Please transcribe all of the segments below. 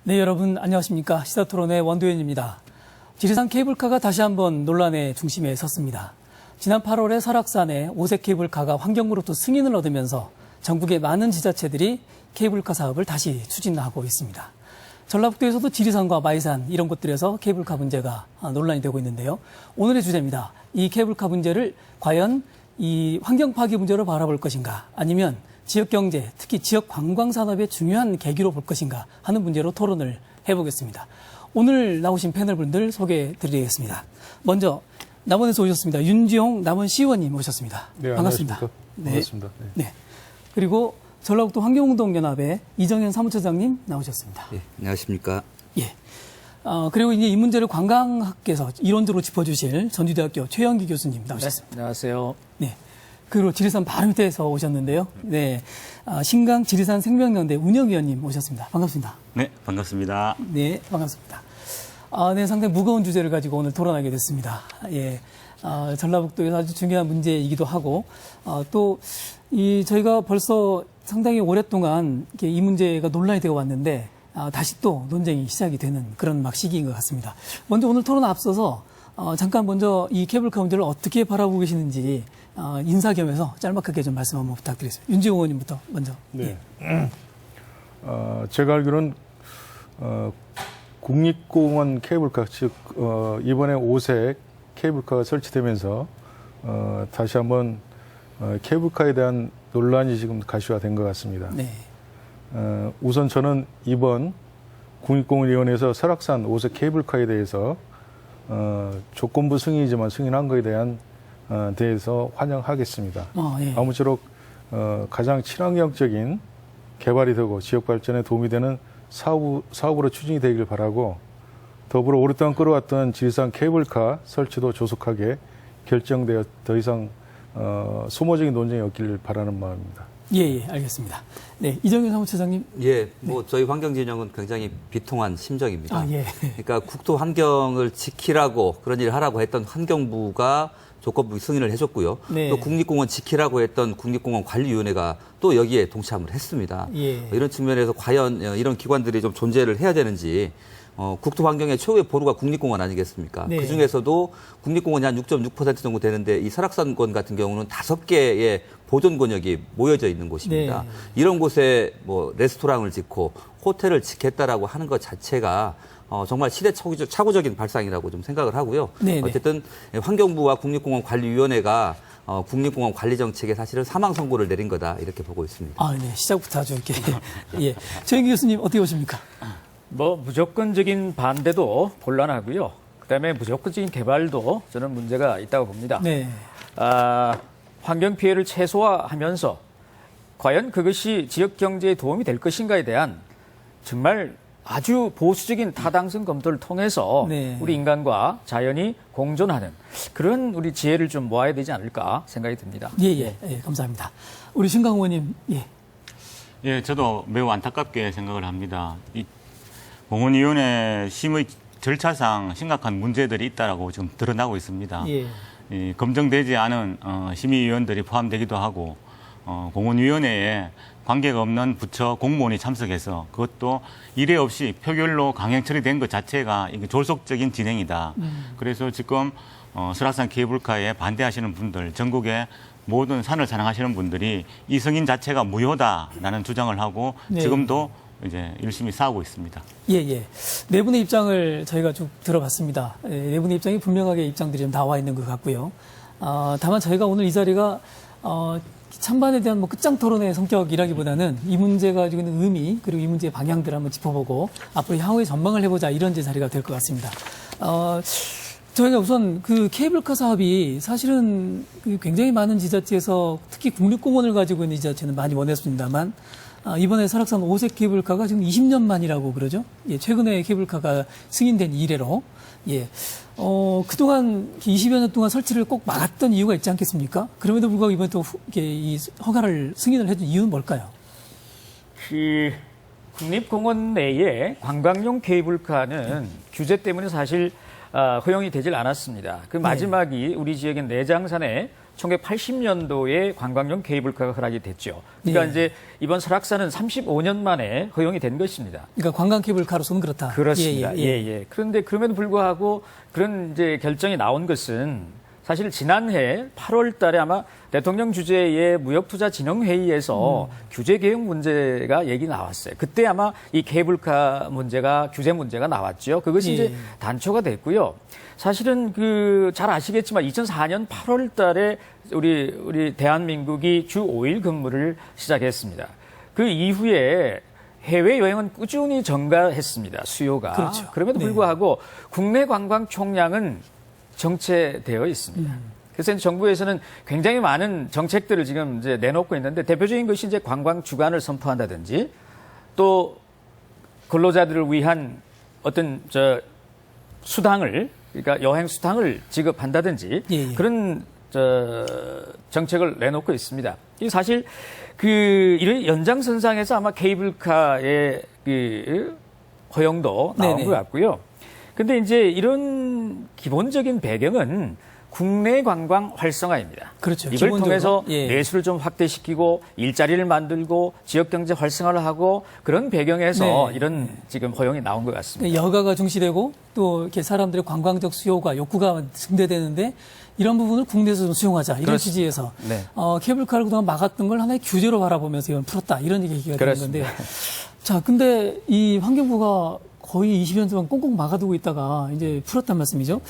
네, 여러분 안녕하십니까. 시사토론의 원도현입니다. 지리산 케이블카가 다시 한번 논란의 중심에 섰습니다. 지난 8월에 설악산에 오색 케이블카가 환경부로부터 승인을 얻으면서 전국의 많은 지자체들이 케이블카 사업을 다시 추진하고 있습니다. 전라북도에서도 지리산과 마이산 이런 곳들에서 케이블카 문제가 논란이 되고 있는데요. 오늘의 주제입니다. 이 케이블카 문제를 과연 이 환경 파괴 문제로 바라볼 것인가, 아니면 지역 경제, 특히 지역 관광 산업의 중요한 계기로 볼 것인가 하는 문제로 토론을 해보겠습니다. 오늘 나오신 패널분들 소개해드리겠습니다. 먼저 남원에서 오셨습니다. 윤지홍 남원 시의원님 오셨습니다. 네, 반갑습니다. 네. 반갑습니다. 네. 그리고 전라북도 환경운동연합의 이정현 사무처장님 나오셨습니다. 네, 안녕하십니까. 예. 그리고 이제 이 문제를 관광학계에서 이론적으로 짚어주실 전주대학교 최영기 교수님 나오셨습니다. 네, 안녕하세요. 네. 그리고 지리산 바로 밑에서 오셨는데요. 네. 신강 지리산 생명연대 운영위원님 오셨습니다. 반갑습니다. 네, 반갑습니다. 네, 반갑습니다. 네, 상당히 무거운 주제를 가지고 오늘 토론하게 됐습니다. 예. 전라북도에서 아주 중요한 문제이기도 하고, 저희가 벌써 상당히 오랫동안 이 문제가 논란이 되어 왔는데, 다시 또 논쟁이 시작이 되는 그런 시기인 것 같습니다. 먼저 오늘 토론 앞서서, 잠깐 먼저 이 케이블카 문제를 어떻게 바라보고 계시는지, 인사 겸해서 짤막하게 좀 말씀 한번 부탁드리겠습니다. 윤지홍 의원님부터 먼저. 네. 예. 제가 알기로는 국립공원 케이블카, 즉 이번에 오색 케이블카가 설치되면서 다시 한번 케이블카에 대한 논란이 지금 가시화된 것 같습니다. 네. 우선 저는 이번 국립공원위원회에서 설악산 오색 케이블카에 대해서 조건부 승인이지만 승인한 것에 대해서 환영하겠습니다. 예. 아무쪼록 가장 친환경적인 개발이 되고 지역 발전에 도움이 되는 사업으로 추진이 되기를 바라고, 더불어 오랫동안 끌어왔던 지리산 케이블카 설치도 조속하게 결정되어 더 이상 소모적인 논쟁이 없기를 바라는 마음입니다. 예, 알겠습니다. 네, 이정현 사무처장님. 예, 저희 환경진영은 굉장히 비통한 심정입니다. 예. 그러니까 국토 환경을 지키라고 그런 일을 하라고 했던 환경부가 조건부 승인을 해줬고요. 네. 또 국립공원 지키라고 했던 국립공원관리위원회가 또 여기에 동참을 했습니다. 예. 이런 측면에서 과연 이런 기관들이 좀 존재를 해야 되는지, 국토 환경의 최후의 보루가 국립공원 아니겠습니까? 네. 그중에서도 국립공원이 한 6.6% 정도 되는데 이 설악산권 같은 경우는 5개의 보존 권역이 모여져 있는 곳입니다. 네. 이런 곳에 레스토랑을 짓고 호텔을 짓겠다라고 하는 것 자체가 정말 시대착오적인 발상이라고 좀 생각을 하고요. 네네. 어쨌든 환경부와 국립공원관리위원회가 국립공원 관리 정책에 사실은 사망 선고를 내린 거다, 이렇게 보고 있습니다. 네, 시작부터 아주 이렇게. 예. 최영기 교수님 어떻게 보십니까? 무조건적인 반대도 곤란하고요. 그다음에 무조건적인 개발도 저는 문제가 있다고 봅니다. 네. 환경 피해를 최소화하면서 과연 그것이 지역 경제에 도움이 될 것인가에 대한 정말 아주 보수적인 타당성 검토를 통해서 네. 우리 인간과 자연이 공존하는 그런 우리 지혜를 좀 모아야 되지 않을까 생각이 듭니다. 예, 감사합니다. 우리 신강 의원님, 예. 예, 저도 매우 안타깝게 생각을 합니다. 이 공원위원회 심의 절차상 심각한 문제들이 있다라고 지금 드러나고 있습니다. 예. 이 검증되지 않은 심의위원들이 포함되기도 하고, 공원위원회에 관계가 없는 부처 공무원이 참석해서 그것도 이례 없이 표결로 강행 처리된 것 자체가 이게 졸속적인 진행이다. 그래서 지금 설악산 케이블카에 반대하시는 분들, 전국의 모든 산을 사랑하시는 분들이 이 승인 자체가 무효다라는 주장을 하고, 네. 지금도 이제 열심히 싸우고 있습니다. 예. 네 분의 입장을 저희가 쭉 들어봤습니다. 네 분의 입장이 분명하게 입장들이 좀 나와 있는 것 같고요. 다만 저희가 오늘 이 자리가 찬반에 대한 끝장 토론의 성격이라기보다는 이 문제가 가지고 있는 의미, 그리고 이 문제의 방향들을 한번 짚어보고 앞으로 향후의 전망을 해보자, 이런 자리가 될 것 같습니다. 저희가 우선 그 케이블카 사업이 사실은 굉장히 많은 지자체에서 특히 국립공원을 가지고 있는 지자체는 많이 원했습니다만, 이번에 설악산 오색 케이블카가 지금 20년 만이라고 그러죠. 예, 최근에 케이블카가 승인된 이래로. 예. 그동안 20여 년 동안 설치를 꼭 막았던 이유가 있지 않겠습니까? 그럼에도 불구하고 이번에 또 이 허가를 승인을 해준 이유는 뭘까요? 국립공원 내에 관광용 케이블카는 규제 때문에 사실 허용이 되질 않았습니다. 그 마지막이 우리 지역인 내장산의 1980년도에 관광용 케이블카가 허락이 됐죠. 그러니까 예. 이제 이번 설악산은 35년 만에 허용이 된 것입니다. 그러니까 관광 케이블카로서는 그렇다. 그렇습니다. 예, 예, 예. 그런데 그럼에도 불구하고 그런 이제 결정이 나온 것은 사실 지난해 8월 달에 아마 대통령 주재의 무역투자진흥회의에서 규제 개혁 문제가 얘기 나왔어요. 그때 아마 이 케이블카 문제가 규제 문제가 나왔죠. 그것이 예. 이제 단초가 됐고요. 사실은 그 잘 아시겠지만 2004년 8월 달에 우리 대한민국이 주 5일 근무를 시작했습니다. 그 이후에 해외 여행은 꾸준히 증가했습니다. 수요가. 그렇죠. 그럼에도 네. 불구하고 국내 관광 총량은 정체되어 있습니다. 그래서 이제 정부에서는 굉장히 많은 정책들을 지금 이제 내놓고 있는데 대표적인 것이 이제 관광 주간을 선포한다든지 또 근로자들을 위한 어떤 수당을 그러니까 여행 수당을 지급한다든지 예, 예. 그런 정책을 내놓고 있습니다. 이 사실 이런 연장선상에서 아마 케이블카의 그 허용도 나온 네네. 것 같고요. 근데 이제 이런 기본적인 배경은 국내 관광 활성화입니다. 그렇죠. 이걸 기본적으로. 통해서 예. 매수를 좀 확대시키고 일자리를 만들고 지역 경제 활성화를 하고 그런 배경에서 네. 이런 지금 허용이 나온 것 같습니다. 여가가 중시되고 또 이렇게 사람들의 관광적 수요가 욕구가 증대되는데 이런 부분을 국내에서 좀 수용하자 이런 그렇습니다. 취지에서 네. 케이블카를 그동안 막았던 걸 하나의 규제로 바라보면서 이건 풀었다 이런 얘기가 되는 건데 그렇습니다. 자 근데 이 환경부가 거의 20년 동안 꽁꽁 막아두고 있다가 이제 풀었단 말씀이죠.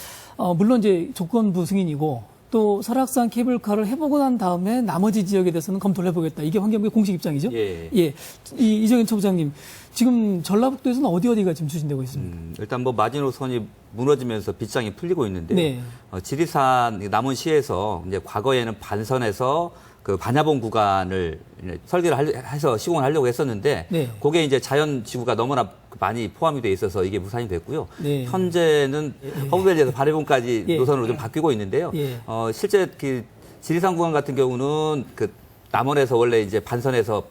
물론 이제 조건부 승인이고 또 설악산 케이블카를 해보고 난 다음에 나머지 지역에 대해서는 검토를 해보겠다. 이게 환경부의 공식 입장이죠. 예. 이정현 처부장님, 지금 전라북도에서는 어디가 지금 추진되고 있습니까? 일단 뭐 마지노선이 무너지면서 빗장이 풀리고 있는데요. 네. 지리산 남원시에서 이제 과거에는 반선에서 그 반야봉 구간을 이제 설계를 해서 시공을 하려고 했었는데 네. 그게 이제 자연 지구가 너무나 많이 포함이 돼 있어서 이게 무산이 됐고요. 네. 현재는 허브밸리에서 반야봉까지 예. 노선으로 좀 바뀌고 있는데요. 예. 실제 그 지리산 구간 같은 경우는 그 남원에서 원래 이제 반선에서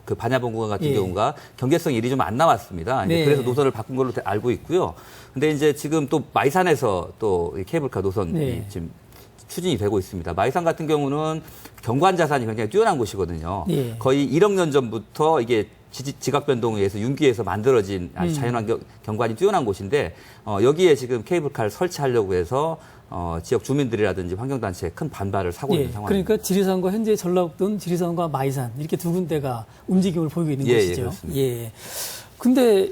그 반야봉 구간 같은 예. 경우가 경계성이 일이 좀 안 나왔습니다. 이제 네. 그래서 노선을 바꾼 걸로 알고 있고요. 근데 이제 지금 또 마이산에서 또 이 케이블카 노선이 네. 지금 추진이 되고 있습니다. 마이산 같은 경우는 경관 자산이 굉장히 뛰어난 곳이거든요. 예. 거의 1억 년 전부터 이게 지각 변동에 의해서 융기에서 만들어진 아주 자연환경 경관이 뛰어난 곳인데 여기에 지금 케이블카를 설치하려고 해서 지역 주민들이라든지 환경단체에 큰 반발을 사고 있는 상황입니다. 그러니까 지리산과 현재 전라북도는 지리산과 마이산 이렇게 두 군데가 움직임을 보이고 있는 예, 것이죠. 그렇습니다. 예. 근데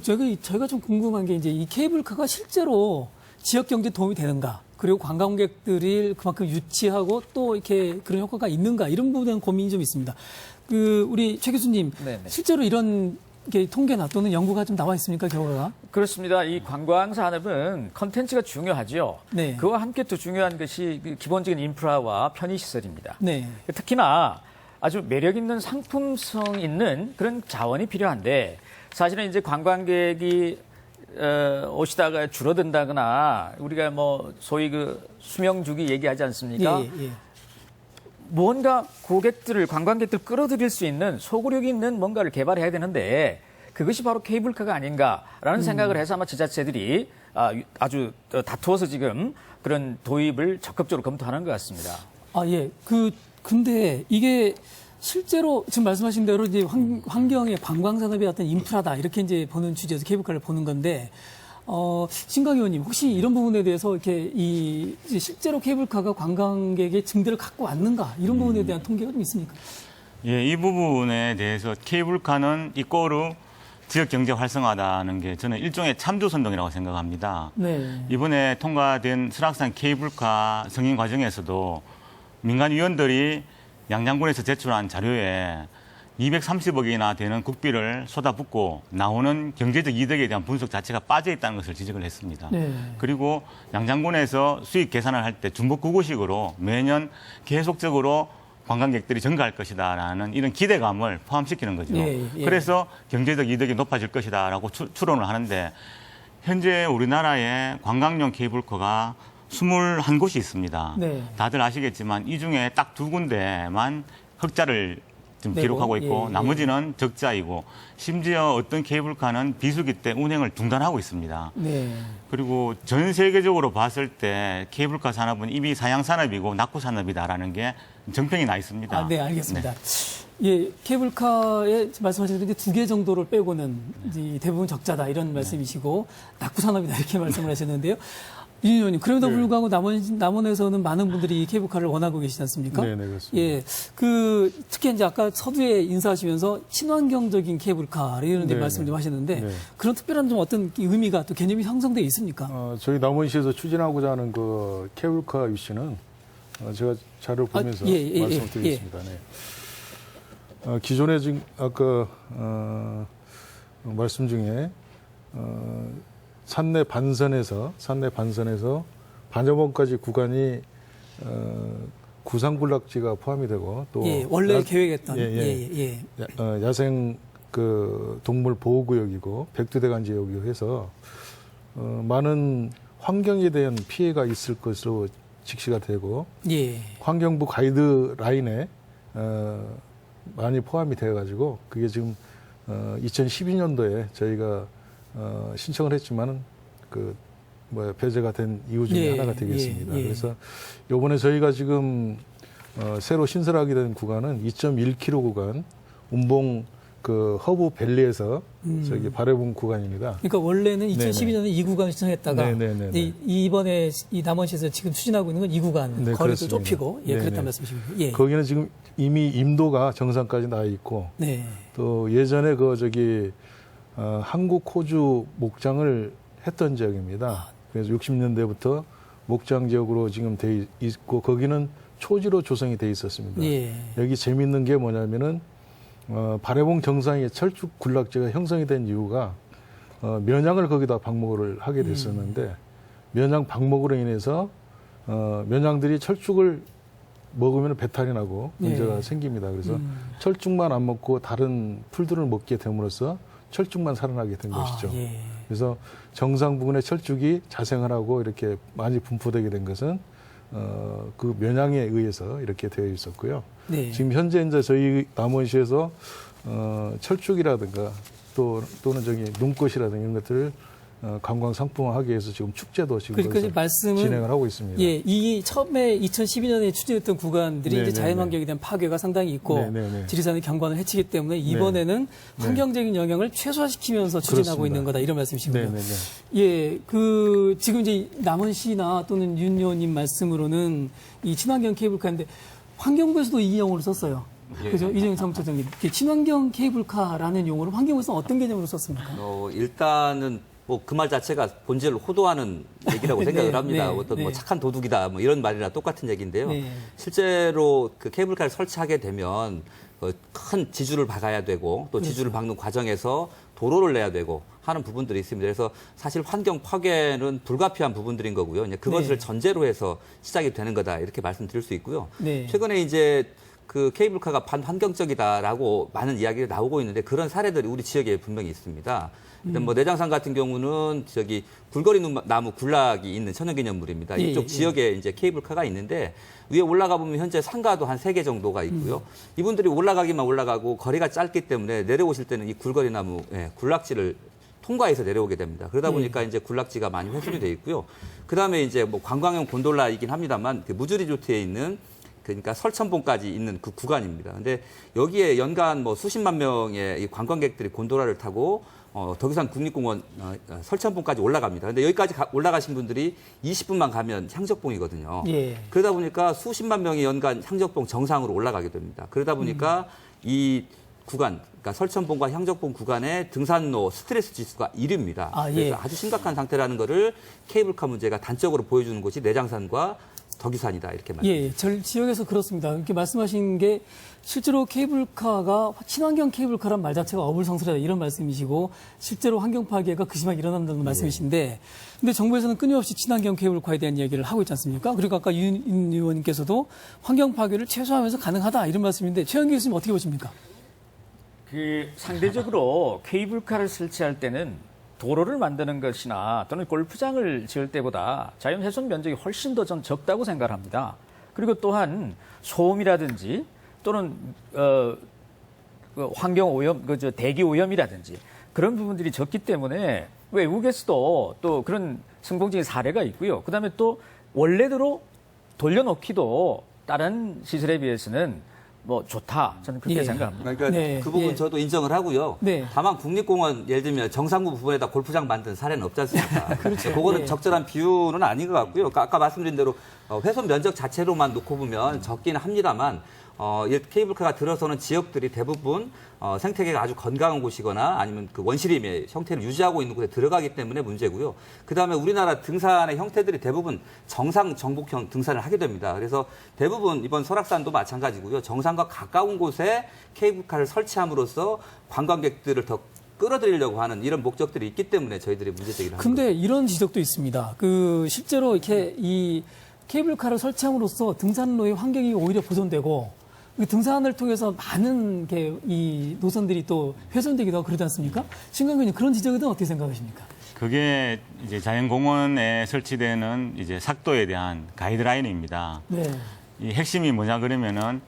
저희가 좀 궁금한 게 이제 이 케이블카가 실제로 지역 경제 도움이 되는가? 그리고 관광객들이 그만큼 유치하고 또 이렇게 그런 효과가 있는가? 이런 부분에 대한 고민이 좀 있습니다. 우리 최 교수님, 네네. 실제로 이런 게 통계나 또는 연구가 좀 나와 있습니까, 결과가? 그렇습니다. 이 관광 산업은 컨텐츠가 중요하죠. 네. 그와 함께 또 중요한 것이 그 기본적인 인프라와 편의시설입니다. 네. 특히나 아주 매력 있는 상품성 있는 그런 자원이 필요한데 사실은 이제 관광객이 오시다가 줄어든다거나 우리가 뭐 소위 그 수명주기 얘기하지 않습니까? 예. 무언가 관광객들 끌어들일 수 있는 소구력 있는 뭔가를 개발해야 되는데 그것이 바로 케이블카가 아닌가라는 생각을 해서 아마 지자체들이 아주 다투어서 지금 그런 도입을 적극적으로 검토하는 것 같습니다. 예. 근데 이게 실제로 지금 말씀하신 대로 이제 환경의 관광산업의 어떤 인프라다 이렇게 이제 보는 취지에서 케이블카를 보는 건데, 신강 의원님 혹시 이런 부분에 대해서 이렇게 이제 실제로 케이블카가 관광객의 증대를 갖고 왔는가 이런 부분에 대한 통계가 좀 있습니까? 예, 이 부분에 대해서 케이블카는 이꼬르 지역 경제 활성화다는 게 저는 일종의 참조 선동이라고 생각합니다. 네. 이번에 통과된 설악산 케이블카 승인 과정에서도 민간 위원들이 양장군에서 제출한 자료에 230억이나 되는 국비를 쏟아붓고 나오는 경제적 이득에 대한 분석 자체가 빠져 있다는 것을 지적을 했습니다. 네. 그리고 양장군에서 수익 계산을 할 때 중복구구식으로 매년 계속적으로 관광객들이 증가할 것이다라는 이런 기대감을 포함시키는 거죠. 예. 그래서 경제적 이득이 높아질 것이다라고 추론을 하는데 현재 우리나라에 관광용 케이블카가 21곳이 있습니다. 네. 다들 아시겠지만 이 중에 딱 2군데만 흑자를 지금 내고, 기록하고 있고 예, 나머지는 적자이고 심지어 어떤 케이블카는 비수기 때 운행을 중단하고 있습니다. 네. 그리고 전 세계적으로 봤을 때 케이블카 산업은 이미 사양 산업이고 낙후 산업이다라는 게 정평이 나 있습니다. 아, 네, 알겠습니다. 예, 케이블카에 말씀하신 대로 두 개 정도를 빼고는 이제 대부분 적자다 이런 말씀이시고 낙후 산업이다 이렇게 말씀을 하셨는데요. 윤 의원님, 그럼에도 불구하고 남원에서는 많은 분들이 이 케이블카를 원하고 계시지 않습니까? 네, 네, 그렇습니다. 예, 특히 이제 아까 서두에 인사하시면서 친환경적인 케이블카 이런 데 네, 말씀 좀 하셨는데 네. 그런 특별한 좀 어떤 의미가 또 개념이 형성되어 있습니까? 저희 남원시에서 추진하고자 하는 그 케이블카 이슈는 제가 자료를 보면서 말씀을 드리겠습니다. 네. 기존에 지금 아까 말씀 중에 산내 반선에서 반여봉까지 구간이 구상군락지가 포함이 되고 또 예, 원래 계획했던 야생 그 동물 보호구역이고 백두대간 지역이고 해서 많은 환경에 대한 피해가 있을 것으로 직시가 되고 예. 환경부 가이드라인에 많이 포함이 되어가지고 그게 지금 2012년도에 저희가 신청을 했지만은 배제가 된 이유 중에 하나가 되겠습니다. 그래서 이번에 저희가 지금 새로 신설하게 된 구간은 2.1km 구간 운봉 그 허브 밸리에서 저기 발해봉 구간입니다. 그러니까 원래는 2012년에 이 구간을 신청했다가 이번에 이 남원시에서 지금 추진하고 있는 건 이 구간 거리도 그렇습니다. 좁히고 그랬단 말씀이십니다. 예. 거기는 지금 이미 임도가 정상까지 나 있고 또 예전에 한국 호주 목장을 했던 지역입니다. 그래서 60년대부터 목장 지역으로 지금 돼 있고 거기는 초지로 조성이 돼 있었습니다. 여기 재밌는 게 뭐냐면은 발해봉 정상에 철쭉 군락지가 형성이 된 이유가 면양을 거기다 방목을 하게 됐었는데 면양 방목으로 인해서 면양들이 철쭉을 먹으면 배탈이 나고 문제가 생깁니다. 그래서 철쭉만 안 먹고 다른 풀들을 먹게 됨으로써 철쭉만 살아나게 된 것이죠. 그래서 정상 부근에 철쭉이 자생을 하고 이렇게 많이 분포되게 된 것은 그 면양에 의해서 이렇게 되어 있었고요. 지금 현재 이제 저희 남원시에서 철쭉이라든가 또는 저기 눈꽃이라든가 이런 것들을 관광 상품화하기 위해서 지금 축제도 지금 진행을 하고 있습니다. 예, 이 처음에 2012년에 추진했던 구간들이 이제 자연환경에 대한 파괴가 상당히 있고 지리산의 경관을 해치기 때문에 이번에는 환경적인 영향을 최소화시키면서 추진하고 있는 거다 이런 말씀이시군요. 예, 지금 이제 남원시나 또는 윤 의원님 말씀으로는 이 친환경 케이블카인데 환경부에서도 이 용어를 썼어요. 그죠? 이정희 사무처장님. 친환경 케이블카라는 용어를 환경부에서는 어떤 개념으로 썼습니까? 일단은 그 말 자체가 본질을 호도하는 얘기라고 생각을 합니다. 어떤 착한 도둑이다 이런 말이랑 똑같은 얘기인데요. 실제로 그 케이블카를 설치하게 되면 큰 지주를 박아야 되고 또 지주를 박는 과정에서 도로를 내야 되고 하는 부분들이 있습니다. 그래서 사실 환경 파괴는 불가피한 부분들인 거고요. 이제 그것을 전제로 해서 시작이 되는 거다 이렇게 말씀드릴 수 있고요. 최근에 이제 그 케이블카가 반환경적이다라고 많은 이야기가 나오고 있는데 그런 사례들이 우리 지역에 분명히 있습니다. 일단 내장산 같은 경우는 저기 굴거리 나무 군락이 있는 천연기념물입니다. 이쪽 지역에 이제 케이블카가 있는데 위에 올라가 보면 현재 상가도 한 3개 정도가 있고요. 이분들이 올라가기만 올라가고 거리가 짧기 때문에 내려오실 때는 이 굴거리 나무 군락지를 통과해서 내려오게 됩니다. 그러다 보니까 이제 군락지가 많이 훼손이 돼 있고요. 그다음에 이제 관광용 곤돌라이긴 합니다만 그 무주리 조트에 있는 그러니까 설천봉까지 있는 그 구간입니다. 근데 여기에 연간 수십만 명의 관광객들이 곤돌라를 타고 덕유산 국립공원 설천봉까지 올라갑니다. 근데 여기까지 올라가신 분들이 20분만 가면 향적봉이거든요. 그러다 보니까 수십만 명이 연간 향적봉 정상으로 올라가게 됩니다. 그러다 보니까 이 구간, 그러니까 설천봉과 향적봉 구간의 등산로 스트레스 지수가 1위입니다. 그래서 아주 심각한 상태라는 거를 케이블카 문제가 단적으로 보여주는 곳이 내장산과 덕유산이다 이렇게 말씀드립니다. 저 지역에서 그렇습니다. 이렇게 말씀하신 게 실제로 케이블카가 친환경 케이블카란 말 자체가 어불성설이다 이런 말씀이시고 실제로 환경 파괴가 그심하게 일어난다는 말씀이신데 근데 정부에서는 끊임없이 친환경 케이블카에 대한 이야기를 하고 있지 않습니까? 그리고 아까 윤 의원님께서도 환경 파괴를 최소화하면서 가능하다 이런 말씀인데 최영기 교수님 어떻게 보십니까? 상대적으로 케이블카를 설치할 때는 도로를 만드는 것이나 또는 골프장을 지을 때보다 자연 훼손 면적이 훨씬 더 전 적다고 생각합니다. 그리고 또한 소음이라든지 또는 그 환경 오염, 그 저 대기 오염이라든지 그런 부분들이 적기 때문에 외국에서도 또 그런 성공적인 사례가 있고요. 그다음에 또 원래대로 돌려놓기도 다른 시설에 비해서는 뭐 좋다. 저는 그렇게 예. 생각합니다. 그러니까 네, 그 부분 예. 저도 인정을 하고요. 네. 다만 국립공원 예를 들면 정상부 부분에다 골프장 만든 사례는 없지 않습니까? 그렇죠. 그거는 예. 적절한 비율은 아닌 것 같고요. 아까 말씀드린 대로 훼손 면적 자체로만 놓고 보면 적기는 합니다만 이 케이블카가 들어서는 지역들이 대부분 생태계가 아주 건강한 곳이거나 아니면 그 원시림의 형태를 유지하고 있는 곳에 들어가기 때문에 문제고요. 그다음에 우리나라 등산의 형태들이 대부분 정상 정복형 등산을 하게 됩니다. 그래서 대부분 이번 설악산도 마찬가지고요. 정상과 가까운 곳에 케이블카를 설치함으로써 관광객들을 더 끌어들이려고 하는 이런 목적들이 있기 때문에 저희들이 문제 제기를 하는 근데 이런 지적도 있습니다. 그 실제로 이렇게 이 케이블카를 설치함으로써 등산로의 환경이 오히려 보존되고 그 등산을 통해서 많은 이 노선들이 또 훼손되기도 하고 그러지 않습니까? 신강교님 그런 지적에 대해서 어떻게 생각하십니까? 그게 이제 자연공원에 설치되는 이제 sak도에 대한 가이드라인입니다. 네. 이 핵심이 뭐냐 그러면은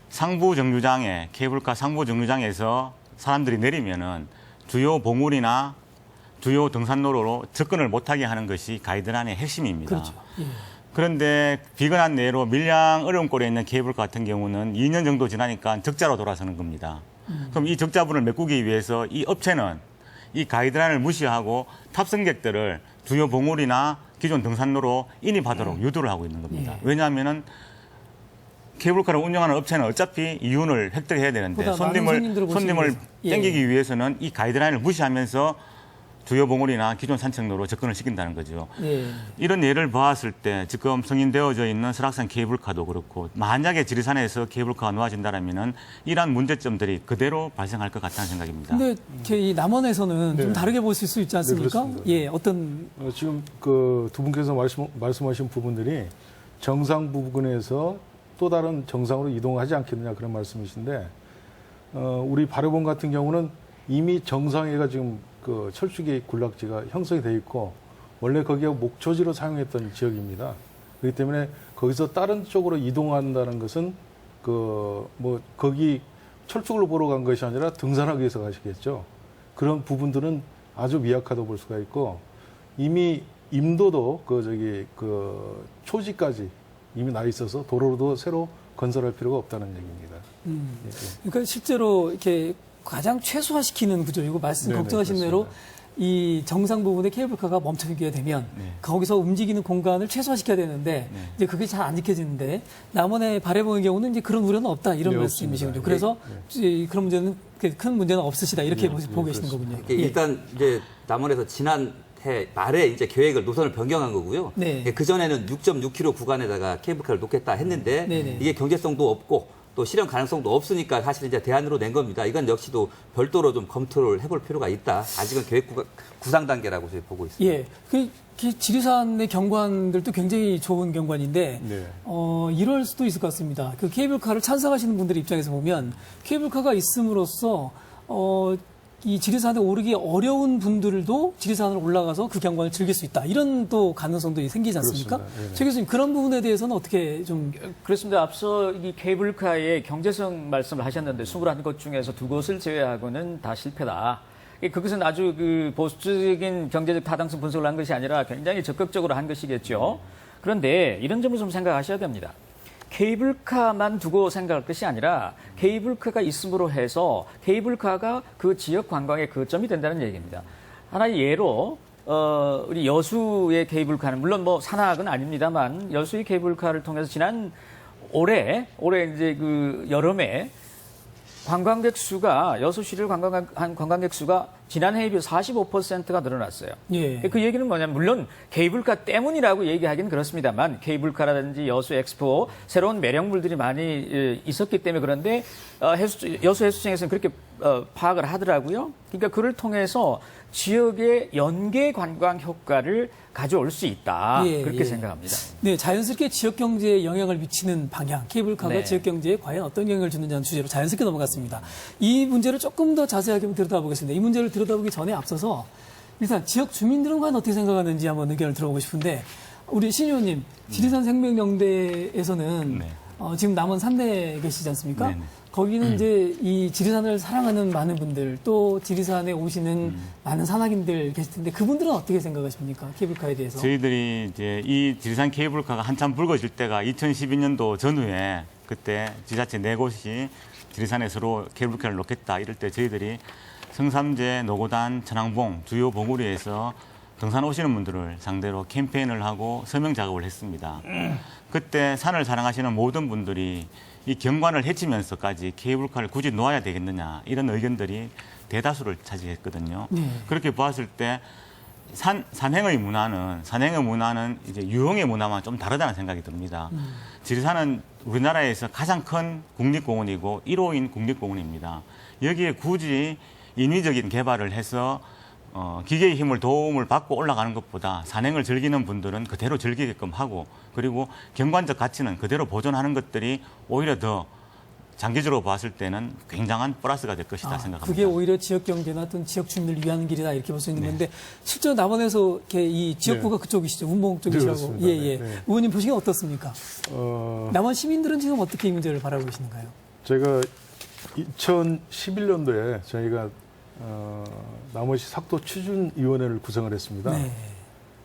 상부 정류장에 케이블카 상부 정류장에서 사람들이 내리면은 주요 봉우리나 주요 등산로로 접근을 못하게 하는 것이 가이드라인의 핵심입니다. 그렇죠. 예. 그런데 비근한 내로 밀양 어려운 꼴에 있는 케이블카 같은 경우는 2년 정도 지나니까 적자로 돌아서는 겁니다. 그럼 이 적자분을 메꾸기 위해서 이 업체는 이 가이드라인을 무시하고 탑승객들을 주요 봉우리나 기존 등산로로 인입하도록 유도를 하고 있는 겁니다. 예. 왜냐하면은 케이블카를 운영하는 업체는 어차피 이윤을 획득해야 되는데 보다 많은 손님들을 모시기 손님을 위해서. 예. 땡기기 위해서는 이 가이드라인을 무시하면서 주요 봉우리나 기존 산책로로 접근을 시킨다는 거죠. 예. 이런 예를 보았을 때 지금 승인되어져 있는 설악산 케이블카도 그렇고 만약에 지리산에서 케이블카가 놓아진다면은 이러한 문제점들이 그대로 발생할 것 같다는 생각입니다. 근데 이렇게 이 남원에서는 좀 네. 다르게 보실 수 있지 않습니까? 그렇습니다. 예, 어떤 지금 그 두 분께서 말씀하신 부분들이 정상 부근에서 또 다른 정상으로 이동하지 않겠느냐 그런 말씀이신데 우리 바르본 같은 경우는 이미 정상에가 지금 그 철쭉의 군락지가 형성이 돼 있고 원래 거기가 목초지로 사용했던 지역입니다. 그렇기 때문에 거기서 다른 쪽으로 이동한다는 것은 그 뭐 거기 철쭉을 보러 간 것이 아니라 등산하기 위해서 가시겠죠. 그런 부분들은 아주 미약하다고 볼 수가 있고 이미 임도도 그 초지까지 이미 나 있어서 도로도 새로 건설할 필요가 없다는 얘기입니다. 예, 예. 그러니까 실제로 이렇게 가장 최소화시키는 구조이고 말씀 네네, 걱정하신 대로 그렇습니다. 이 정상 부분에 케이블카가 멈춰게 되면 네. 거기서 움직이는 공간을 최소화시켜야 되는데 네. 이제 그게 잘 안 지켜지는데 남원의 바래봉의 경우는 이제 그런 우려는 없다 이런 네, 말씀이시군요. 없습니다. 그래서 이제 그런 문제는 큰 문제는 없으시다 이렇게 보고 계시는 거군요. 이게 일단 이제 남원에서 지난 해 말에 이제 계획을 노선을 변경한 거고요. 네. 그 전에는 6.6km 구간에다가 케이블카를 놓겠다 했는데 네네. 이게 경제성도 없고 또 실현 가능성도 없으니까 사실 이제 대안으로 낸 겁니다. 이건 역시도 별도로 좀 검토를 해볼 필요가 있다. 아직은 계획 구상 단계라고 저희 보고 있습니다. 예, 그 지리산의 경관들도 굉장히 좋은 경관인데 네. 이럴 수도 있을 것 같습니다. 그 케이블카를 찬성하시는 분들 입장에서 보면 케이블카가 있음으로써 이 지리산에 오르기 어려운 분들도 지리산을 올라가서 그 경관을 즐길 수 있다. 이런 또 가능성도 생기지 않습니까? 그렇습니다. 네네. 최 교수님 그런 부분에 대해서는 어떻게 좀 그렇습니다. 앞서 이 케이블카의 경제성 말씀을 하셨는데 21곳 중에서 2곳을 제외하고는 다 실패다. 그것은 아주 그 보수적인 경제적 타당성 분석을 한 것이 아니라 굉장히 적극적으로 한 것이겠죠. 그런데 이런 점을 좀 생각하셔야 됩니다. 케이블카만 두고 생각할 것이 아니라 케이블카가 있음으로 해서 케이블카가 그 지역 관광의 거점이 된다는 얘기입니다. 하나의 예로 우리 여수의 케이블카는 물론 뭐 산악은 아닙니다만 여수의 케이블카를 통해서 지난 올해 이제 그 여름에 관광객 수가 여수시를 관광한 관광객 수가 지난해에 비해 45%가 늘어났어요. 예. 그 얘기는 뭐냐면 물론 케이블카 때문이라고 얘기하기는 그렇습니다만 케이블카라든지 여수 엑스포 새로운 매력물들이 많이 있었기 때문에 그런데 여수 해수청에서는 그렇게 파악을 하더라고요. 그러니까 그를 통해서 지역의 연계 관광 효과를 가져올 수 있다. 예, 그렇게 예. 생각합니다. 네, 자연스럽게 지역 경제에 영향을 미치는 방향, 케이블카가 네. 지역 경제에 과연 어떤 영향을 주느냐는 주제로 자연스럽게 넘어갔습니다. 이 문제를 조금 더 자세하게 들여다보겠습니다. 이 문제를 들여다보기 전에 앞서서 일단 지역 주민들은 과연 어떻게 생각하는지 한번 의견을 들어보고 싶은데 우리 신 의원님, 지리산 생명영대에서는 네. 지금 남원 산내에 계시지 않습니까? 네네. 거기는 이제 이 지리산을 사랑하는 많은 분들 또 지리산에 오시는 많은 산악인들 계실 텐데 그분들은 어떻게 생각하십니까? 케이블카에 대해서? 저희들이 이제 이 지리산 케이블카가 한참 불거질 때가 2012년도 전후에 그때 지자체 4곳이 지리산에 서로 케이블카를 놓겠다 이럴 때 저희들이 성삼재, 노고단, 천왕봉 주요 봉우리에서 등산 오시는 분들을 상대로 캠페인을 하고 서명 작업을 했습니다. 그때 산을 사랑하시는 모든 분들이 이 경관을 해치면서까지 케이블카를 굳이 놓아야 되겠느냐 이런 의견들이 대다수를 차지했거든요. 네. 그렇게 보았을 때 산행의 문화는 이제 유흥의 문화와 좀 다르다는 생각이 듭니다. 지리산은 우리나라에서 가장 큰 국립공원이고 1호인 국립공원입니다. 여기에 굳이 인위적인 개발을 해서 기계의 힘을 도움을 받고 올라가는 것보다 산행을 즐기는 분들은 그대로 즐기게끔 하고 그리고 경관적 가치는 그대로 보존하는 것들이 오히려 더 장기적으로 봤을 때는 굉장한 플러스가 될 것이다 생각합니다. 그게 오히려 지역 경제나 또는 지역 주민을 위한 길이다 이렇게 볼 수 있는 건데 실제로 남원에서 이렇게 이 지역구가 그쪽이시죠. 운봉 쪽이시라고. 그렇습니다. 예. 네. 의원님 보시기엔 어떻습니까? 남원 시민들은 지금 어떻게 이 문제를 바라보고 계시는가요? 제가 2011년도에 저희가 남원시 sak도 추진위원회를 구성을 했습니다. 네.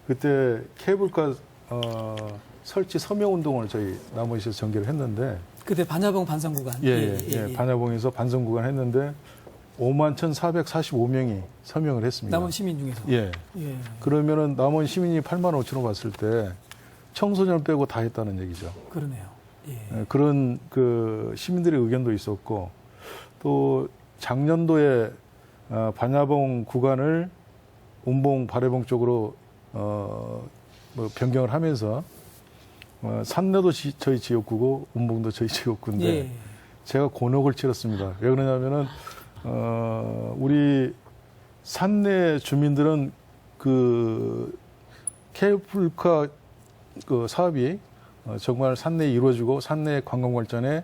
그때 케이블카 설치 서명운동을 저희 남원시에서 전개를 했는데 그때 반야봉 반성 구간. 반야봉에서 반성 구간 했는데 51,445명이 서명을 했습니다. 남원 시민 중에서. 예. 예. 그러면은 남원 시민이 85,000원 봤을 때 청소년 빼고 다 했다는 얘기죠. 그러네요. 예. 예, 그런 그 시민들의 의견도 있었고 또 작년도에 반야봉 구간을 운봉 발해봉 쪽으로 뭐 변경을 하면서 산내도 저희 지역구고 운봉도 저희 지역구인데 예. 제가 곤혹을 치렀습니다. 왜 그러냐면은 우리 산내 주민들은 그 케이블카 그 사업이 정말 산내에 이루어지고 산내 관광 발전에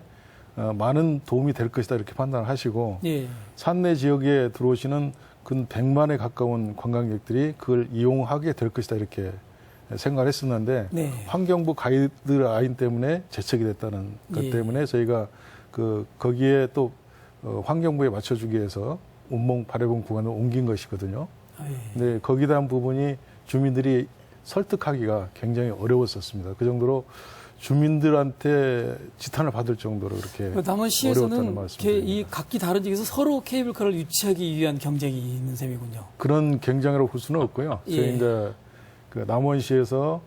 많은 도움이 될 것이다 이렇게 판단을 하시고 예. 산내 지역에 들어오시는 근 100만에 가까운 관광객들이 그걸 이용하게 될 것이다 이렇게 생각을 했었는데 네. 환경부 가이드라인 때문에 제척이 됐다는 것 예. 때문에 저희가 거기에 또 환경부에 맞춰주기 위해서 운봉 발해봉 구간을 옮긴 것이거든요. 예. 근데 거기에 대한 부분이 주민들이 설득하기가 굉장히 어려웠었습니다. 그 정도로 주민들한테 지탄을 받을 정도로 그렇게 남원시에서는 어려웠다는 이렇게 말씀입니다. 이 각기 다른 지역에서 서로 케이블카를 유치하기 위한 경쟁이 있는 셈이군요. 그런 경쟁이라고 볼 수는 없고요. 예. 저희 이제 그 남원시에서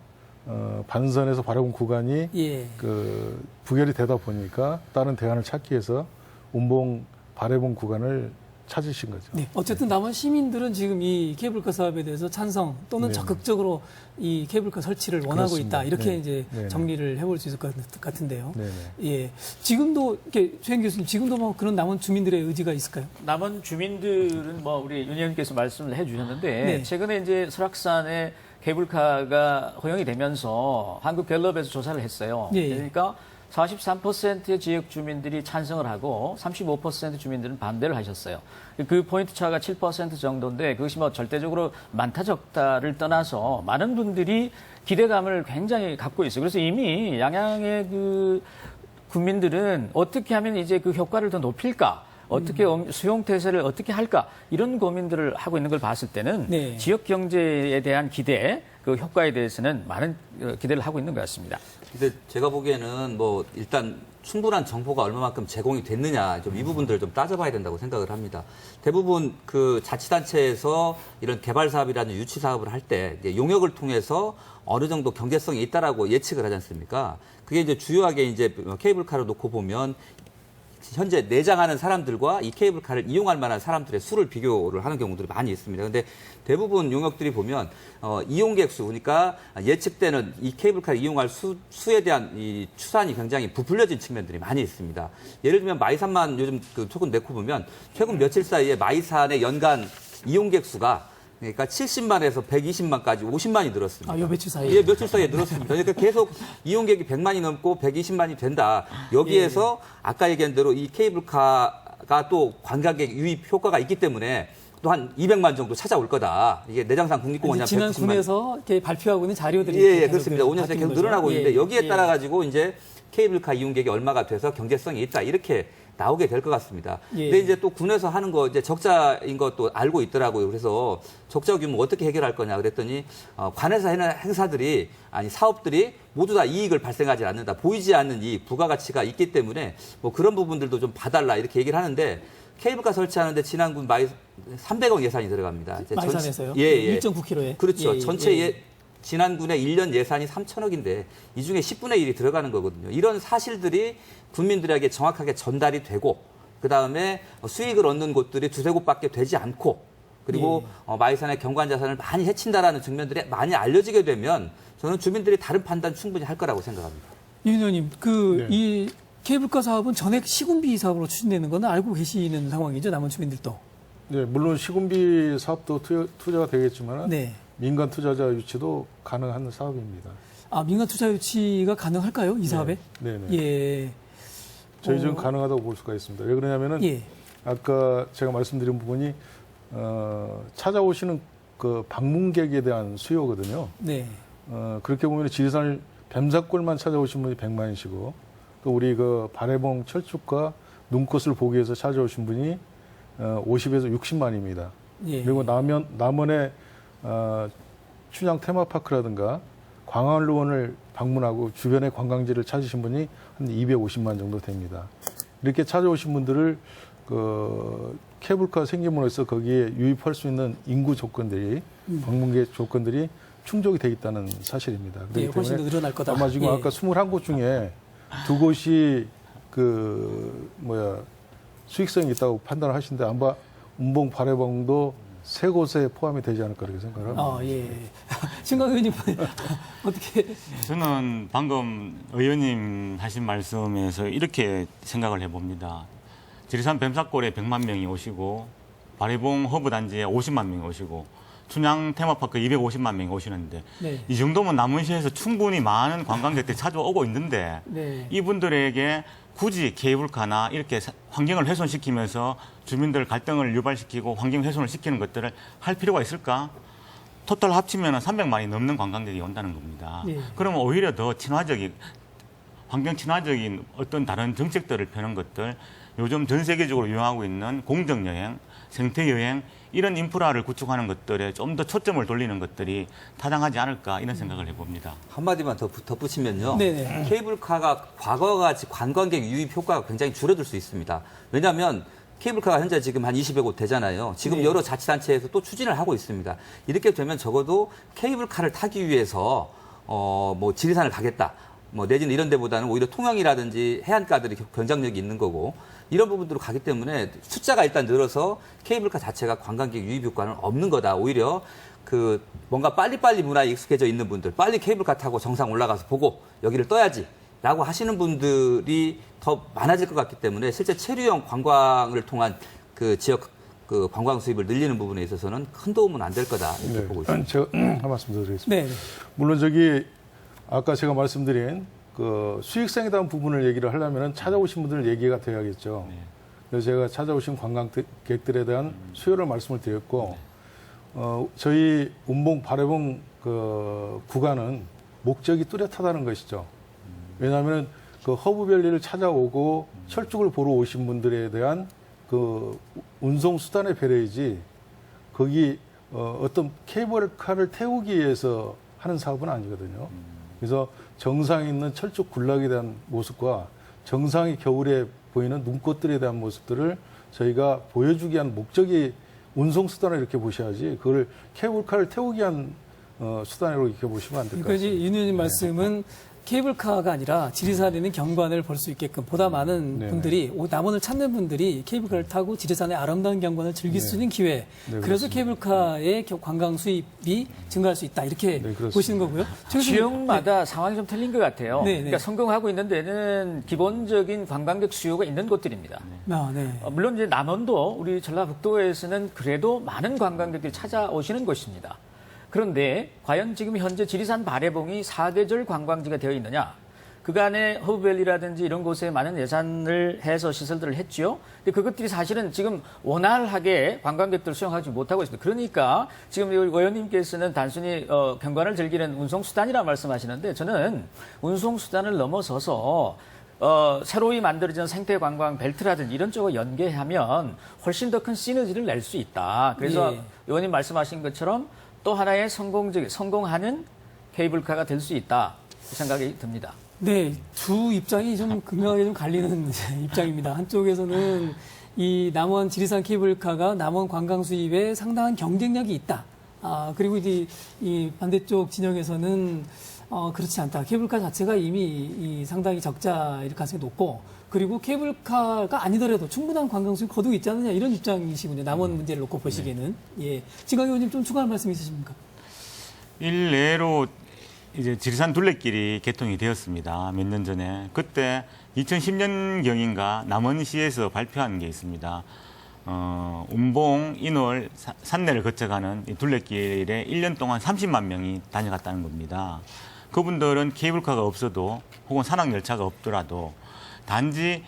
반선에서 발해봉 구간이 예. 그 부결이 되다 보니까 다른 대안을 찾기 위해서 운봉 발해봉 구간을 찾으신 거죠. 네. 어쨌든 남원 시민들은 지금 이 케이블카 사업에 대해서 찬성 또는 네. 적극적으로 이 케이블카 설치를 원하고 그렇습니다. 있다. 이렇게 네. 이제 네. 정리를 해볼 수 있을 것 같은데요. 네네. 예. 지금도 이렇게 최현 교수님 지금도 뭐 그런 남원 주민들의 의지가 있을까요? 남원 주민들은 뭐 우리 윤 의원께서 말씀을 해주셨는데 네. 최근에 이제 설악산에 케이블카가 허용이 되면서 한국갤럽에서 조사를 했어요. 예. 그러니까 43%의 지역 주민들이 찬성을 하고 35% 주민들은 반대를 하셨어요. 그 포인트 차가 7% 정도인데 그것이 뭐 절대적으로 많다 적다를 떠나서 많은 분들이 기대감을 굉장히 갖고 있어요. 그래서 이미 양양의 그 국민들은 어떻게 하면 이제 그 효과를 더 높일까? 어떻게 수용 태세를 어떻게 할까? 이런 고민들을 하고 있는 걸 봤을 때는 네. 지역 경제에 대한 기대, 그 효과에 대해서는 많은 기대를 하고 있는 것 같습니다. 근데 제가 보기에는 뭐 일단 충분한 정보가 얼마만큼 제공이 됐느냐 좀 이 부분들을 좀 따져봐야 된다고 생각을 합니다. 대부분 그 자치단체에서 이런 개발 사업이라는 유치 사업을 할 때 용역을 통해서 어느 정도 경제성이 있다라고 예측을 하지 않습니까? 그게 이제 주요하게 이제 케이블카를 놓고 보면 현재 내장하는 사람들과 이 케이블카를 이용할 만한 사람들의 수를 비교를 하는 경우들이 많이 있습니다. 그런데 대부분 용역들이 보면 이용객 수, 그러니까 예측되는 이 케이블카를 이용할 수에 대한 이 추산이 굉장히 부풀려진 측면들이 많이 있습니다. 예를 들면 마이산만 요즘 최근 내고 보면 최근 며칠 사이에 마이산의 연간 이용객 수가 그러니까 70만에서 120만까지 50만이 늘었습니다. 아, 요 며칠 사이에? 예, 며칠 사이에 늘었습니다. 그러니까 계속 이용객이 100만이 넘고 120만이 된다. 여기에서 아까 얘기한 대로 이 케이블카가 또 관광객 유입 효과가 있기 때문에 또 한 200만 정도 찾아올 거다. 이게 내장산 국립공원이 한 지난 190만. 군에서 이렇게 발표하고 있는 자료들이 예, 계속 그렇습니다. 5년 새에 계속 바뀌는 늘어나고 거죠. 있는데 예, 여기에 예. 따라 가지고 이제 케이블카 이용객이 얼마가 돼서 경제성이 있다 이렇게 나오게 될 것 같습니다. 예. 근데 이제 또 군에서 하는 거 이제 적자인 것도 알고 있더라고요. 그래서 적자 규모 어떻게 해결할 거냐 그랬더니 관에서 하는 행사들이 아니 사업들이 모두 다 이익을 발생하지 않는다. 보이지 않는 이익, 부가가치가 있기 때문에 뭐 그런 부분들도 좀 봐달라 이렇게 얘기를 하는데 케이블카 설치하는데 지난군 300억 예산이 들어갑니다. 이제 마이산에서요? 예, 예. 1.9km에. 그렇죠. 예, 전체 예. 지난군의 1년 예산이 3천억인데 이 중에 10분의 1이 들어가는 거거든요. 이런 사실들이 국민들에게 정확하게 전달이 되고 그다음에 수익을 얻는 곳들이 두세 곳밖에 되지 않고 그리고 마이산의 경관 자산을 많이 해친다라는 측면들이 많이 알려지게 되면 저는 주민들이 다른 판단 충분히 할 거라고 생각합니다. 유 의원님, 이 케이블카 사업은 전액 시군비 사업으로 추진되는 건 알고 계시는 상황이죠, 남원 주민들도. 네, 물론 시군비 사업도 투자가 되겠지만 네. 민간 투자자 유치도 가능한 사업입니다. 아, 민간 투자 유치가 가능할까요, 이 사업에? 네, 네. 예. 저희 는 가능하다고 볼 수가 있습니다. 왜 그러냐면은 예. 아까 제가 말씀드린 부분이 찾아오시는 그 방문객에 대한 수요거든요. 네. 그렇게 보면 지리산을 뱀사골만 찾아오신 분이 100만이시고 또 우리 그 발해봉 철쭉과 눈꽃을 보기 위해서 찾아오신 분이 50에서 60만입니다. 예. 그리고 남원의 춘향 테마파크라든가 광안루원을 방문하고 주변의 관광지를 찾으신 분이 한 250만 정도 됩니다. 이렇게 찾아오신 분들을 그 케이블카 생김으로써 거기에 유입할 수 있는 인구 조건들이 방문객 조건들이 충족이 돼 있다는 사실입니다. 예, 그렇기 훨씬 더 때문에 늘어날 거다. 아마 지금 예. 아까 21곳 중에 2곳이 수익성이 있다고 판단을 하시는데 아마 운봉 발해봉도 3곳에 포함이 되지 않을까 그렇게 생각합니다. 아, 예. 신광 의원님, 어떻게. 저는 방금 의원님 하신 말씀에서 이렇게 생각을 해봅니다. 지리산 뱀사골에 100만 명이 오시고 발해봉 허브단지에 50만 명이 오시고 춘향 테마파크 250만 명이 오시는데 네. 이 정도면 남원시에서 충분히 많은 관광객들이 찾아오고 있는데 네. 이분들에게 굳이 케이블카나 이렇게 환경을 훼손시키면서 주민들 갈등을 유발시키고 환경 훼손을 시키는 것들을 할 필요가 있을까? 토탈 합치면 300만이 넘는 관광객이 온다는 겁니다. 네. 그러면 오히려 더 친화적인 환경 친화적인 어떤 다른 정책들을 펴는 것들, 요즘 전 세계적으로 유행하고 있는 공정여행, 생태여행 이런 인프라를 구축하는 것들에 좀 더 초점을 돌리는 것들이 타당하지 않을까 이런 생각을 해봅니다. 한마디만 더 덧붙이면요. 네네. 케이블카가 과거와 같이 관광객 유입 효과가 굉장히 줄어들 수 있습니다. 왜냐하면 케이블카가 현재 지금 한 20여 곳 되잖아요. 지금 네. 여러 자치단체에서 또 추진을 하고 있습니다. 이렇게 되면 적어도 케이블카를 타기 위해서 뭐 지리산을 가겠다. 뭐 내지는 이런 데보다는 오히려 통영이라든지 해안가들이 경쟁력이 있는 거고 이런 부분들로 가기 때문에 숫자가 일단 늘어서 케이블카 자체가 관광객 유입 효과는 없는 거다. 오히려 그 뭔가 빨리빨리 문화에 익숙해져 있는 분들, 빨리 케이블카 타고 정상 올라가서 보고 여기를 떠야지라고 하시는 분들이 더 많아질 것 같기 때문에 실제 체류형 관광을 통한 그 지역 그 관광 수입을 늘리는 부분에 있어서는 큰 도움은 안 될 거다 이렇게 보고 있습니다. 제가 한 말씀 더 드리겠습니다. 네. 물론 아까 제가 말씀드린 그 수익성에 대한 부분을 얘기를 하려면 찾아오신 분들 얘기가 돼야겠죠. 그래서 제가 찾아오신 관광객들에 대한 수요를 말씀을 드렸고, 저희 운봉 발해봉 그 구간은 목적이 뚜렷하다는 것이죠. 왜냐하면 그 허브밸리를 찾아오고 철쭉을 보러 오신 분들에 대한 그 운송 수단의 배려이지 거기 어떤 케이블카를 태우기 위해서 하는 사업은 아니거든요. 그래서 정상에 있는 철쭉 군락에 대한 모습과 정상의 겨울에 보이는 눈꽃들에 대한 모습들을 저희가 보여주기 위한 목적이 운송수단을 이렇게 보셔야지 그걸 케이블카를 태우기 위한 수단으로 이렇게 보시면 안 될 것 그러니까 이제 같습니다. 윤 의원님 말씀은 케이블카가 아니라 지리산에 있는 경관을 볼 수 있게끔 보다 많은 네네. 분들이 남원을 찾는 분들이 케이블카를 타고 지리산의 아름다운 경관을 즐길 수 있는 기회. 그래서 그렇습니다. 케이블카의 관광 수입이 증가할 수 있다 이렇게 그렇습니다. 보시는 거고요. 지역마다 상황이 좀 틀린 것 같아요. 네, 네. 그러니까 성공하고 있는 데는 기본적인 관광객 수요가 있는 곳들입니다. 아, 네. 물론 이제 남원도 우리 전라북도에서는 그래도 많은 관광객들이 찾아오시는 곳입니다. 그런데 과연 지금 현재 지리산 발해봉이 사계절 관광지가 되어 있느냐? 그간의 허브밸리라든지 이런 곳에 많은 예산을 해서 시설들을 했지요. 근데 그것들이 사실은 지금 원활하게 관광객들을 수용하지 못하고 있습니다. 그러니까 지금 의원님께서는 단순히 경관을 즐기는 운송수단이라 말씀하시는데 저는 운송수단을 넘어서서 새로이 만들어진 생태관광 벨트라든지 이런 쪽을 연계하면 훨씬 더 큰 시너지를 낼 수 있다. 그래서 예. 의원님 말씀하신 것처럼 또 하나의 성공하는 케이블카가 될 수 있다. 그 생각이 듭니다. 네, 두 입장이 좀 극명하게 좀 갈리는 입장입니다. 한쪽에서는 이 남원 지리산 케이블카가 남원 관광 수입에 상당한 경쟁력이 있다. 그리고 이 반대쪽 진영에서는 그렇지 않다. 케이블카 자체가 이미 상당히 적자일 가능성이 높고, 그리고 케이블카가 아니더라도 충분한 관광 수입 거두고 있지 않느냐 이런 입장이시군요. 남원 문제를 놓고 보시기에는. 예, 진강 의원님 좀 추가할 말씀 있으십니까? 일례로 이제 지리산 둘레길이 개통이 되었습니다. 몇 년 전에. 그때 2010년경인가 남원시에서 발표한 게 있습니다. 운봉, 인월, 산내를 거쳐가는 이 둘레길에 1년 동안 30만 명이 다녀갔다는 겁니다. 그분들은 케이블카가 없어도 혹은 산악열차가 없더라도 단지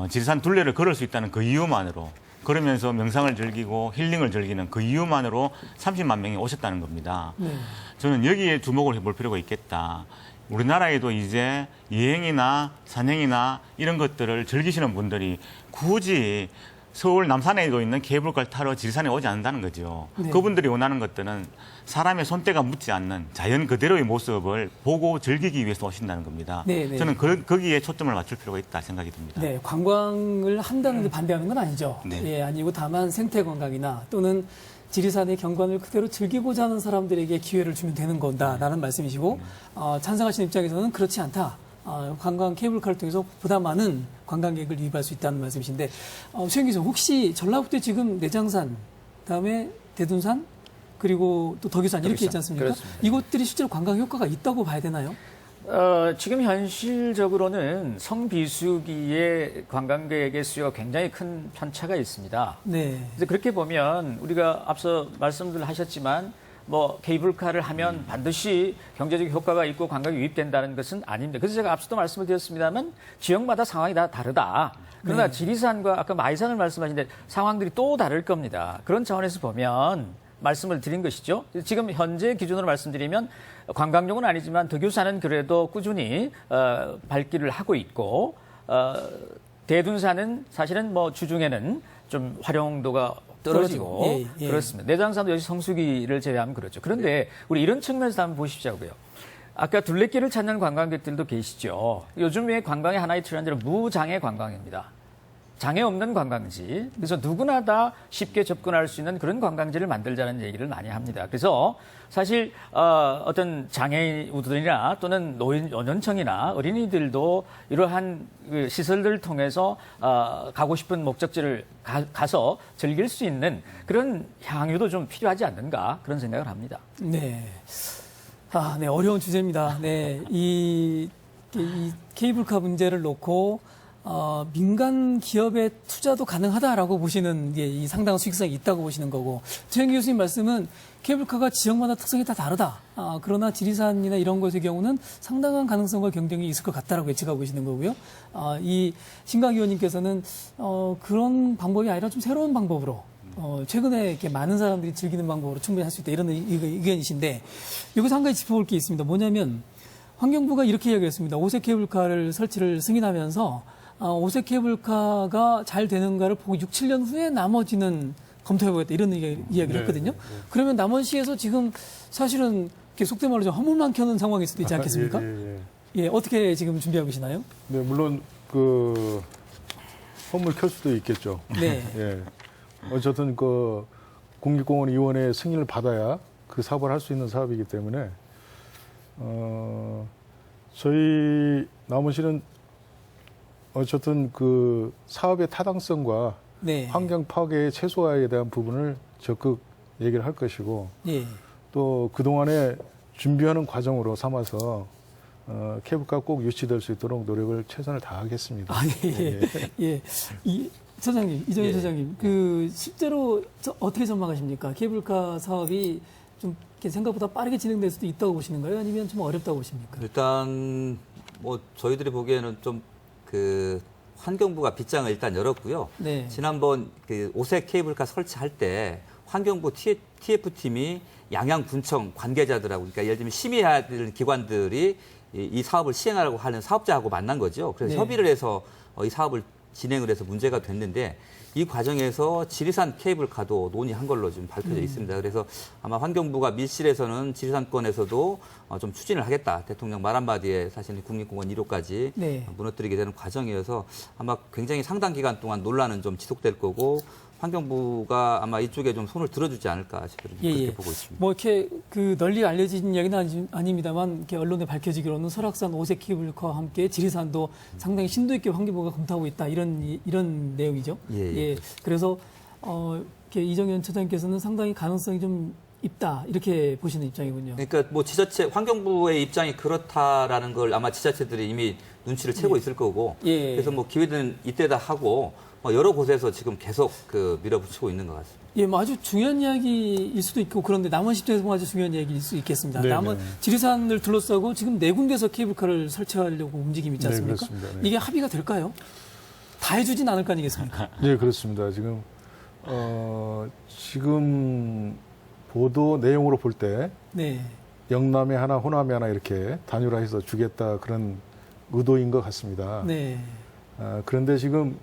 지리산 둘레를 걸을 수 있다는 그 이유만으로, 그러면서 명상을 즐기고 힐링을 즐기는 그 이유만으로 30만 명이 오셨다는 겁니다. 네. 저는 여기에 주목을 해볼 필요가 있겠다. 우리나라에도 이제 여행이나 산행이나 이런 것들을 즐기시는 분들이 굳이 서울 남산에도 있는 케이블카를 타러 지리산에 오지 않는다는 거죠. 네. 그분들이 원하는 것들은 사람의 손때가 묻지 않는 자연 그대로의 모습을 보고 즐기기 위해서 오신다는 겁니다. 네, 네. 저는 거기에 초점을 맞출 필요가 있다 생각이 듭니다. 네, 관광을 한다는 데 반대하는 건 아니죠. 네. 예, 아니고 다만 생태 관광이나 또는 지리산의 경관을 그대로 즐기고자 하는 사람들에게 기회를 주면 되는 건다라는 말씀이시고, 찬성하시는 입장에서는 그렇지 않다. 관광 케이블카를 통해서 보다 많은 관광객을 유입할 수 있다는 말씀이신데, 최영 기자, 혹시 전라북도에 지금 내장산, 그다음에 대둔산, 그리고 또 덕유산 이렇게 있지 않습니까? 그렇습니다. 이것들이 실제로 관광 효과가 있다고 봐야 되나요? 지금 현실적으로는 성비수기의 관광객의 수요가 굉장히 큰 편차가 있습니다. 네. 그래서 그렇게 보면 우리가 앞서 말씀들 하셨지만 뭐 케이블카를 하면 반드시 경제적 효과가 있고 관광이 유입된다는 것은 아닙니다. 그래서 제가 앞서도 말씀을 드렸습니다만 지역마다 상황이 다 다르다. 그러나 네. 지리산과 아까 마이산을 말씀하신데 상황들이 또 다를 겁니다. 그런 차원에서 보면 말씀을 드린 것이죠. 지금 현재 기준으로 말씀드리면 관광용은 아니지만 덕유산은 그래도 꾸준히 발길을 하고 있고 대둔산은 사실은 뭐 주중에는 좀 활용도가 떨어지고 예, 예. 그렇습니다. 내장산도 역시 성수기를 제외하면 그렇죠. 그런데 우리 이런 측면에서 한번 보십시오고요. 아까 둘레길을 찾는 관광객들도 계시죠. 요즘에 관광의 하나의 트렌드는 무장애 관광입니다. 장애 없는 관광지. 그래서 누구나 다 쉽게 접근할 수 있는 그런 관광지를 만들자는 얘기를 많이 합니다. 그래서 사실 어떤 장애우들이나 또는 노년층이나 어린이들도 이러한 그 시설들을 통해서 가고 싶은 목적지를 가서 즐길 수 있는 그런 향유도 좀 필요하지 않는가 그런 생각을 합니다. 네. 네, 어려운 주제입니다. 네, 이 케이블카 문제를 놓고 민간 기업의 투자도 가능하다라고 보시는 게 이 상당한 수익성이 있다고 보시는 거고, 최영 교수님 말씀은 케이블카가 지역마다 특성이 다 다르다. 그러나 지리산이나 이런 곳의 경우는 상당한 가능성과 경쟁이 있을 것 같다라고 예측하고 계시는 거고요. 이 신강 의원님께서는 그런 방법이 아니라 좀 새로운 방법으로 최근에 이렇게 많은 사람들이 즐기는 방법으로 충분히 할 수 있다 이런 의견이신데, 여기서 한 가지 짚어볼 게 있습니다. 뭐냐면 환경부가 이렇게 이야기했습니다. 오색 케이블카를 설치를 승인하면서 오색 케이블카가 잘 되는가를 보고 6, 7년 후에 나머지는 검토해보겠다 이런 이야기를 했거든요. 그러면 남원시에서 지금 사실은 이렇게 속된 말로 좀 허물만 켜는 상황일 수도 있지 않겠습니까? 예, 어떻게 지금 준비하고 계시나요? 네, 물론 그 허물 켤 수도 있겠죠. 네. 예. 어쨌든 그 국립공원위원회의 승인을 받아야 그 사업을 할 수 있는 사업이기 때문에 저희 남원시는 어쨌든 그 사업의 타당성과 네. 환경 파괴의 최소화에 대한 부분을 적극 얘기를 할 것이고, 예. 또 그동안에 준비하는 과정으로 삼아서 케이블카 꼭 유치될 수 있도록 노력을 최선을 다하겠습니다. 예. 예. 소장님, 이정현 소장님, 실제로 어떻게 전망하십니까? 케이블카 사업이 좀 이렇게 생각보다 빠르게 진행될 수도 있다고 보시는 거예요? 아니면 좀 어렵다고 보십니까? 일단 뭐 저희들이 보기에는 좀 그 환경부가 빗장을 일단 열었고요. 네. 지난번 그 오색 케이블카 설치할 때 환경부 TF팀이 양양군청 관계자들하고, 그러니까 예를 들면 심의해야 될 기관들이 이 사업을 시행하려고 하는 사업자하고 만난 거죠. 그래서 네. 협의를 해서 이 사업을 진행을 해서 문제가 됐는데, 이 과정에서 지리산 케이블카도 논의한 걸로 좀 밝혀져 있습니다. 그래서 아마 환경부가 밀실에서는 지리산권에서도 좀 추진을 하겠다. 대통령 말 한마디에 사실 국립공원 1호까지 네. 무너뜨리게 되는 과정이어서 아마 굉장히 상당 기간 동안 논란은 좀 지속될 거고, 환경부가 아마 이쪽에 좀 손을 들어주지 않을까 싶어요. 그렇게 보고 있습니다. 뭐 이렇게 그 널리 알려진 이야기는 아닙니다만, 이렇게 언론에 밝혀지기로는 설악산 오색 케이블카와 함께 지리산도 상당히 심도 있게 환경부가 검토하고 있다, 이런 내용이죠. 예. 그래서 이렇게 이정현 처장님께서는 상당히 가능성이 좀 있다, 이렇게 보시는 입장이군요. 그러니까 뭐 지자체 환경부의 입장이 그렇다라는 걸 아마 지자체들이 이미 눈치를 채고 있을 거고, 예. 그래서 뭐 기회는 이때다 하고 여러 곳에서 지금 계속 그 밀어붙이고 있는 것 같습니다. 예, 뭐 아주 중요한 이야기일 수도 있고, 그런데 남원 입장에서 아주 중요한 이야기일 수 있겠습니다. 네, 남원 네. 지리산을 둘러싸고 지금 4군데서 케이블카를 설치하려고 움직임이 있지 네, 않습니까? 그렇습니다. 네. 이게 합의가 될까요? 다 해주진 않을 거 아니겠습니까? 네, 그렇습니다. 지금 지금 보도 내용으로 볼 때 네. 영남에 하나, 호남에 하나 이렇게 단일화해서 주겠다, 그런 의도인 것 같습니다. 네. 그런데 지금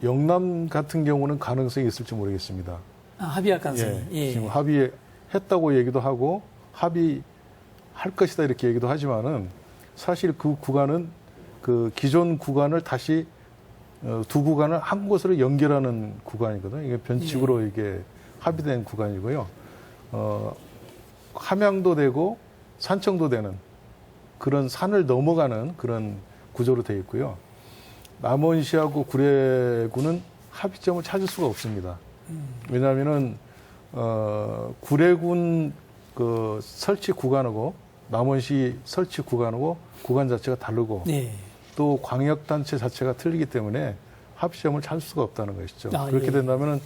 영남 같은 경우는 가능성이 있을지 모르겠습니다. 합의할 가능성이. 예. 지금 합의했다고 얘기도 하고 합의할 것이다 이렇게 얘기도 하지만은, 사실 그 구간은 그 기존 구간을 다시 두 구간을 한 곳으로 연결하는 구간이거든요. 이게 변칙으로 이게 합의된 구간이고요. 함양도 되고 산청도 되는 그런 산을 넘어가는 그런 구조로 되어 있고요. 남원시하고 구례구는 합의점을 찾을 수가 없습니다. 왜냐하면은 구례군 그 설치 구간하고 남원시 설치 구간하고 구간 자체가 다르고, 네. 또 광역단체 자체가 틀리기 때문에 합의점을 찾을 수가 없다는 것이죠. 그렇게 예. 된다면은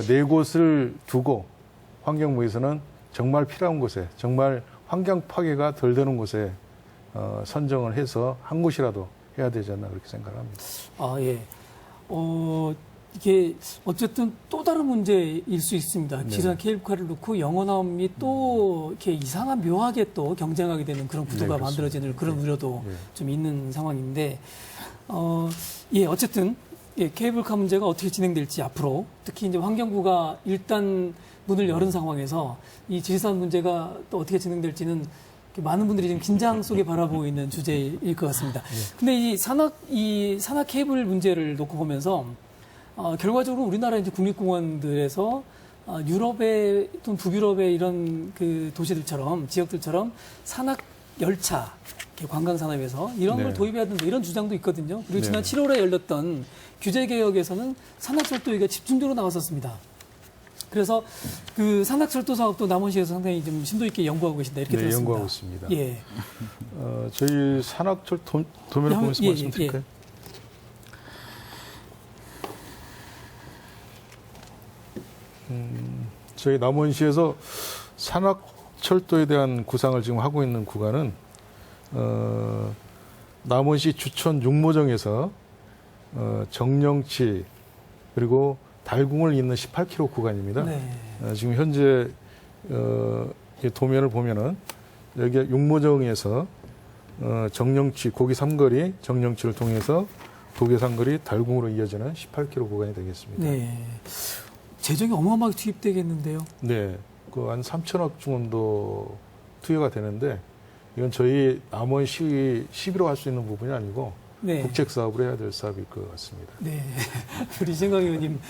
네 곳을 두고 환경부에서는 정말 필요한 곳에, 정말 환경 파괴가 덜 되는 곳에 선정을 해서 한 곳이라도 해야 되지 않나, 그렇게 생각합니다. 예. 이게 어쨌든 또 다른 문제일 수 있습니다. 지리산 케이블카를 놓고 영원함이 또 이렇게 이상한 묘하게 또 경쟁하게 되는 그런 구도가 그렇습니다. 만들어지는 그런 우려도 네. 좀 있는 상황인데, 어쨌든 케이블카 문제가 어떻게 진행될지 앞으로, 특히 이제 환경부가 일단 문을 열은 상황에서 이 지리산 문제가 또 어떻게 진행될지는 많은 분들이 지금 긴장 속에 바라보고 있는 주제일 것 같습니다. 근데 이 산악 케이블 문제를 놓고 보면서 결과적으로 우리나라 이제 국립공원들에서 유럽의 또는 북유럽의 이런 그 도시들처럼, 지역들처럼 산악 열차, 관광 산업에서 이런 네. 걸 도입해야 된다, 이런 주장도 있거든요. 그리고 지난 네. 7월에 열렸던 규제 개혁에서는 산악철도가 집중적으로 나왔었습니다. 그래서 그 산악철도 사업도 남원시에서 상당히 좀 심도 있게 연구하고 계신다, 이렇게 네, 들었습니다. 연구하고 있습니다. 예. 저희 산악철 도면을 보면서 말씀드릴까요? 저희 남원시에서 산악철도에 대한 구상을 지금 하고 있는 구간은 남원시 주천 육모정에서 정령치 그리고 달궁을 잇는 18km 구간입니다. 네. 지금 현재 이 도면을 보면은 여기 육모정에서 정령치 고기 삼거리 정령치를 통해서 도계산거리 달궁으로 이어지는 18km 구간이 되겠습니다. 네. 재정이 어마어마하게 투입되겠는데요. 네, 그 한 3천억 정도 투여가 되는데, 이건 저희 남원시 시비로 할 수 있는 부분이 아니고 네. 국책 사업으로 해야 될 사업일 것 같습니다. 네. 우리 생강 의원님,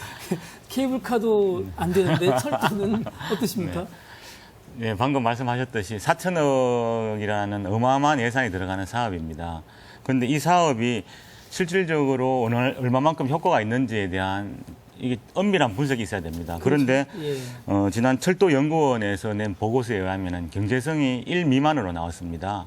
케이블카도 안 되는데 철도는 어떠십니까? 네, 방금 말씀하셨듯이 4천억이라는 어마어마한 예산이 들어가는 사업입니다. 그런데 이 사업이 실질적으로 얼마만큼 효과가 있는지에 대한 이게 엄밀한 분석이 있어야 됩니다. 그런데 예. 지난 철도연구원에서 낸 보고서에 의하면 경제성이 1 미만으로 나왔습니다.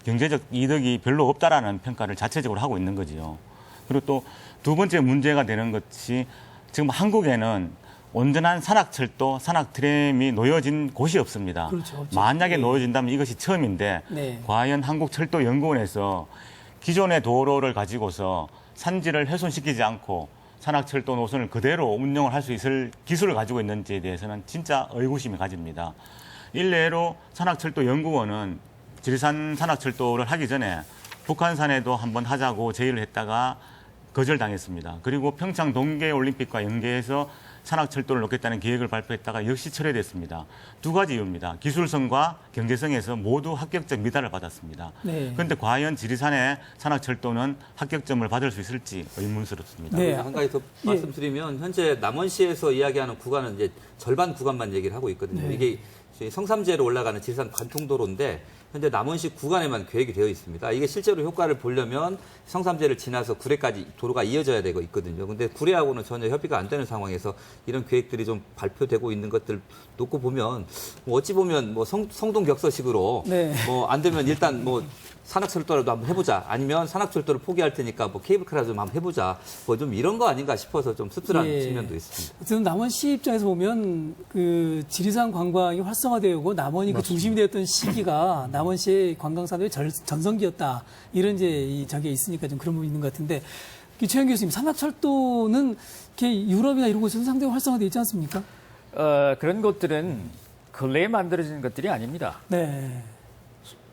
경제적 이득이 별로 없다라는 평가를 자체적으로 하고 있는 거지요. 그리고 또 두 번째 문제가 되는 것이 지금 한국에는 온전한 산악철도, 산악트램이 놓여진 곳이 없습니다. 그렇죠, 없죠. 만약에 네. 놓여진다면 이것이 처음인데 네. 과연 한국철도연구원에서 기존의 도로를 가지고서 산지를 훼손시키지 않고 산악철도 노선을 그대로 운영을 할 수 있을 기술을 가지고 있는지에 대해서는 진짜 의구심이 가집니다. 일례로 산악철도연구원은 지리산 산악철도를 하기 전에 북한산에도 한번 하자고 제의를 했다가 거절당했습니다. 그리고 평창 동계올림픽과 연계해서 산악철도를 놓겠다는 계획을 발표했다가 역시 철회됐습니다. 두 가지 이유입니다. 기술성과 경제성에서 모두 합격적 미달을 받았습니다. 네. 그런데 과연 지리산의 산악철도는 합격점을 받을 수 있을지 의문스럽습니다. 네. 한 가지 더 말씀드리면 현재 남원시에서 이야기하는 구간은 이제 절반 구간만 얘기를 하고 있거든요. 네. 이게 성삼제로 올라가는 지리산 관통도로인데 현재 남원시 구간에만 계획이 되어 있습니다. 이게 실제로 효과를 보려면 성삼제를 지나서 구례까지 도로가 이어져야 되고 있거든요. 근데 구례하고는 전혀 협의가 안 되는 상황에서 이런 계획들이 좀 발표되고 있는 것들 놓고 보면 뭐 어찌 보면 뭐 성동격서식으로 네. 뭐 안 되면 일단 뭐 산악철도라도 한번 해보자. 아니면 산악철도를 포기할 테니까 뭐 케이블카라도 좀 한번 해보자. 뭐 좀 이런 거 아닌가 싶어서 좀 씁쓸한 예. 측면도 있습니다. 어쨌든 남원시 입장에서 보면 그 지리산 관광이 활성화되고 남원이 그 중심이 되었던 시기가 남원시의 관광 산업의 전성기였다. 이런 이제 이 저기에 있으니까 좀 그런 부분이 있는 것 같은데 최현 교수님, 산악철도는 이렇게 유럽이나 이런 곳에서 상당히 활성화되어 있지 않습니까? 그런 것들은 근래에 만들어진 것들이 아닙니다. 네.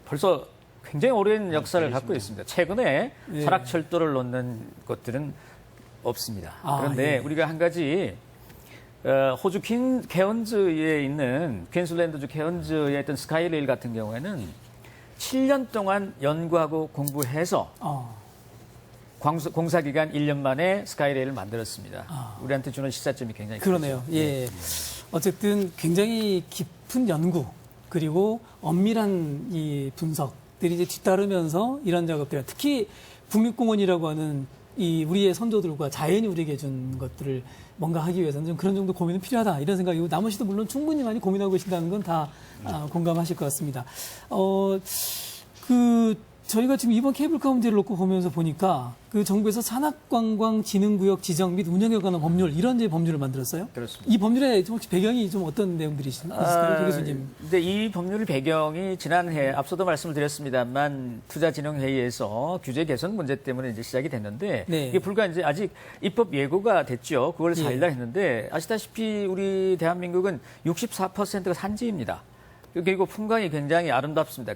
벌써 굉장히 오랜 역사를 갖고 있습니다. 최근에 예. 산악철도를 놓는 것들은 없습니다. 아, 그런데 예. 우리가 한 가지 호주 케언즈에 있는 퀸슬랜드주 케언즈에 있던 스카이레일 같은 경우에는 7년 동안 연구하고 공부해서 공사 기간 1년 만에 스카이레일을 만들었습니다. 우리한테 주는 시사점이 굉장히 그러네요. 크죠. 예. 어쨌든 굉장히 깊은 연구 그리고 엄밀한 이 분석들이 이제 뒤따르면서 이런 작업들, 특히 국립공원이라고 하는 이 우리의 선조들과 자연이 우리에게 준 것들을 뭔가 하기 위해서는 좀 그런 정도 고민은 필요하다 이런 생각이고 남원시도 물론 충분히 많이 고민하고 계신다는 건 다 공감하실 것 같습니다. 저희가 지금 이번 케이블카 문제를 놓고 보면서 보니까 그 정부에서 산악관광진흥구역 지정 및 운영에 관한 법률 이런 이제 법률을 만들었어요. 그렇습니다. 이 법률의 좀 혹시 배경이 좀 어떤 내용들이 있을까요, 조 교수님? 근데 이 법률 배경이 지난해 앞서도 말씀을 드렸습니다만 투자진흥회의에서 규제 개선 문제 때문에 이제 시작이 됐는데 네. 이게 불과 이제 아직 입법 예고가 됐죠. 9월 4일날 했는데 아시다시피 우리 대한민국은 64%가 산지입니다. 그리고 풍광이 굉장히 아름답습니다.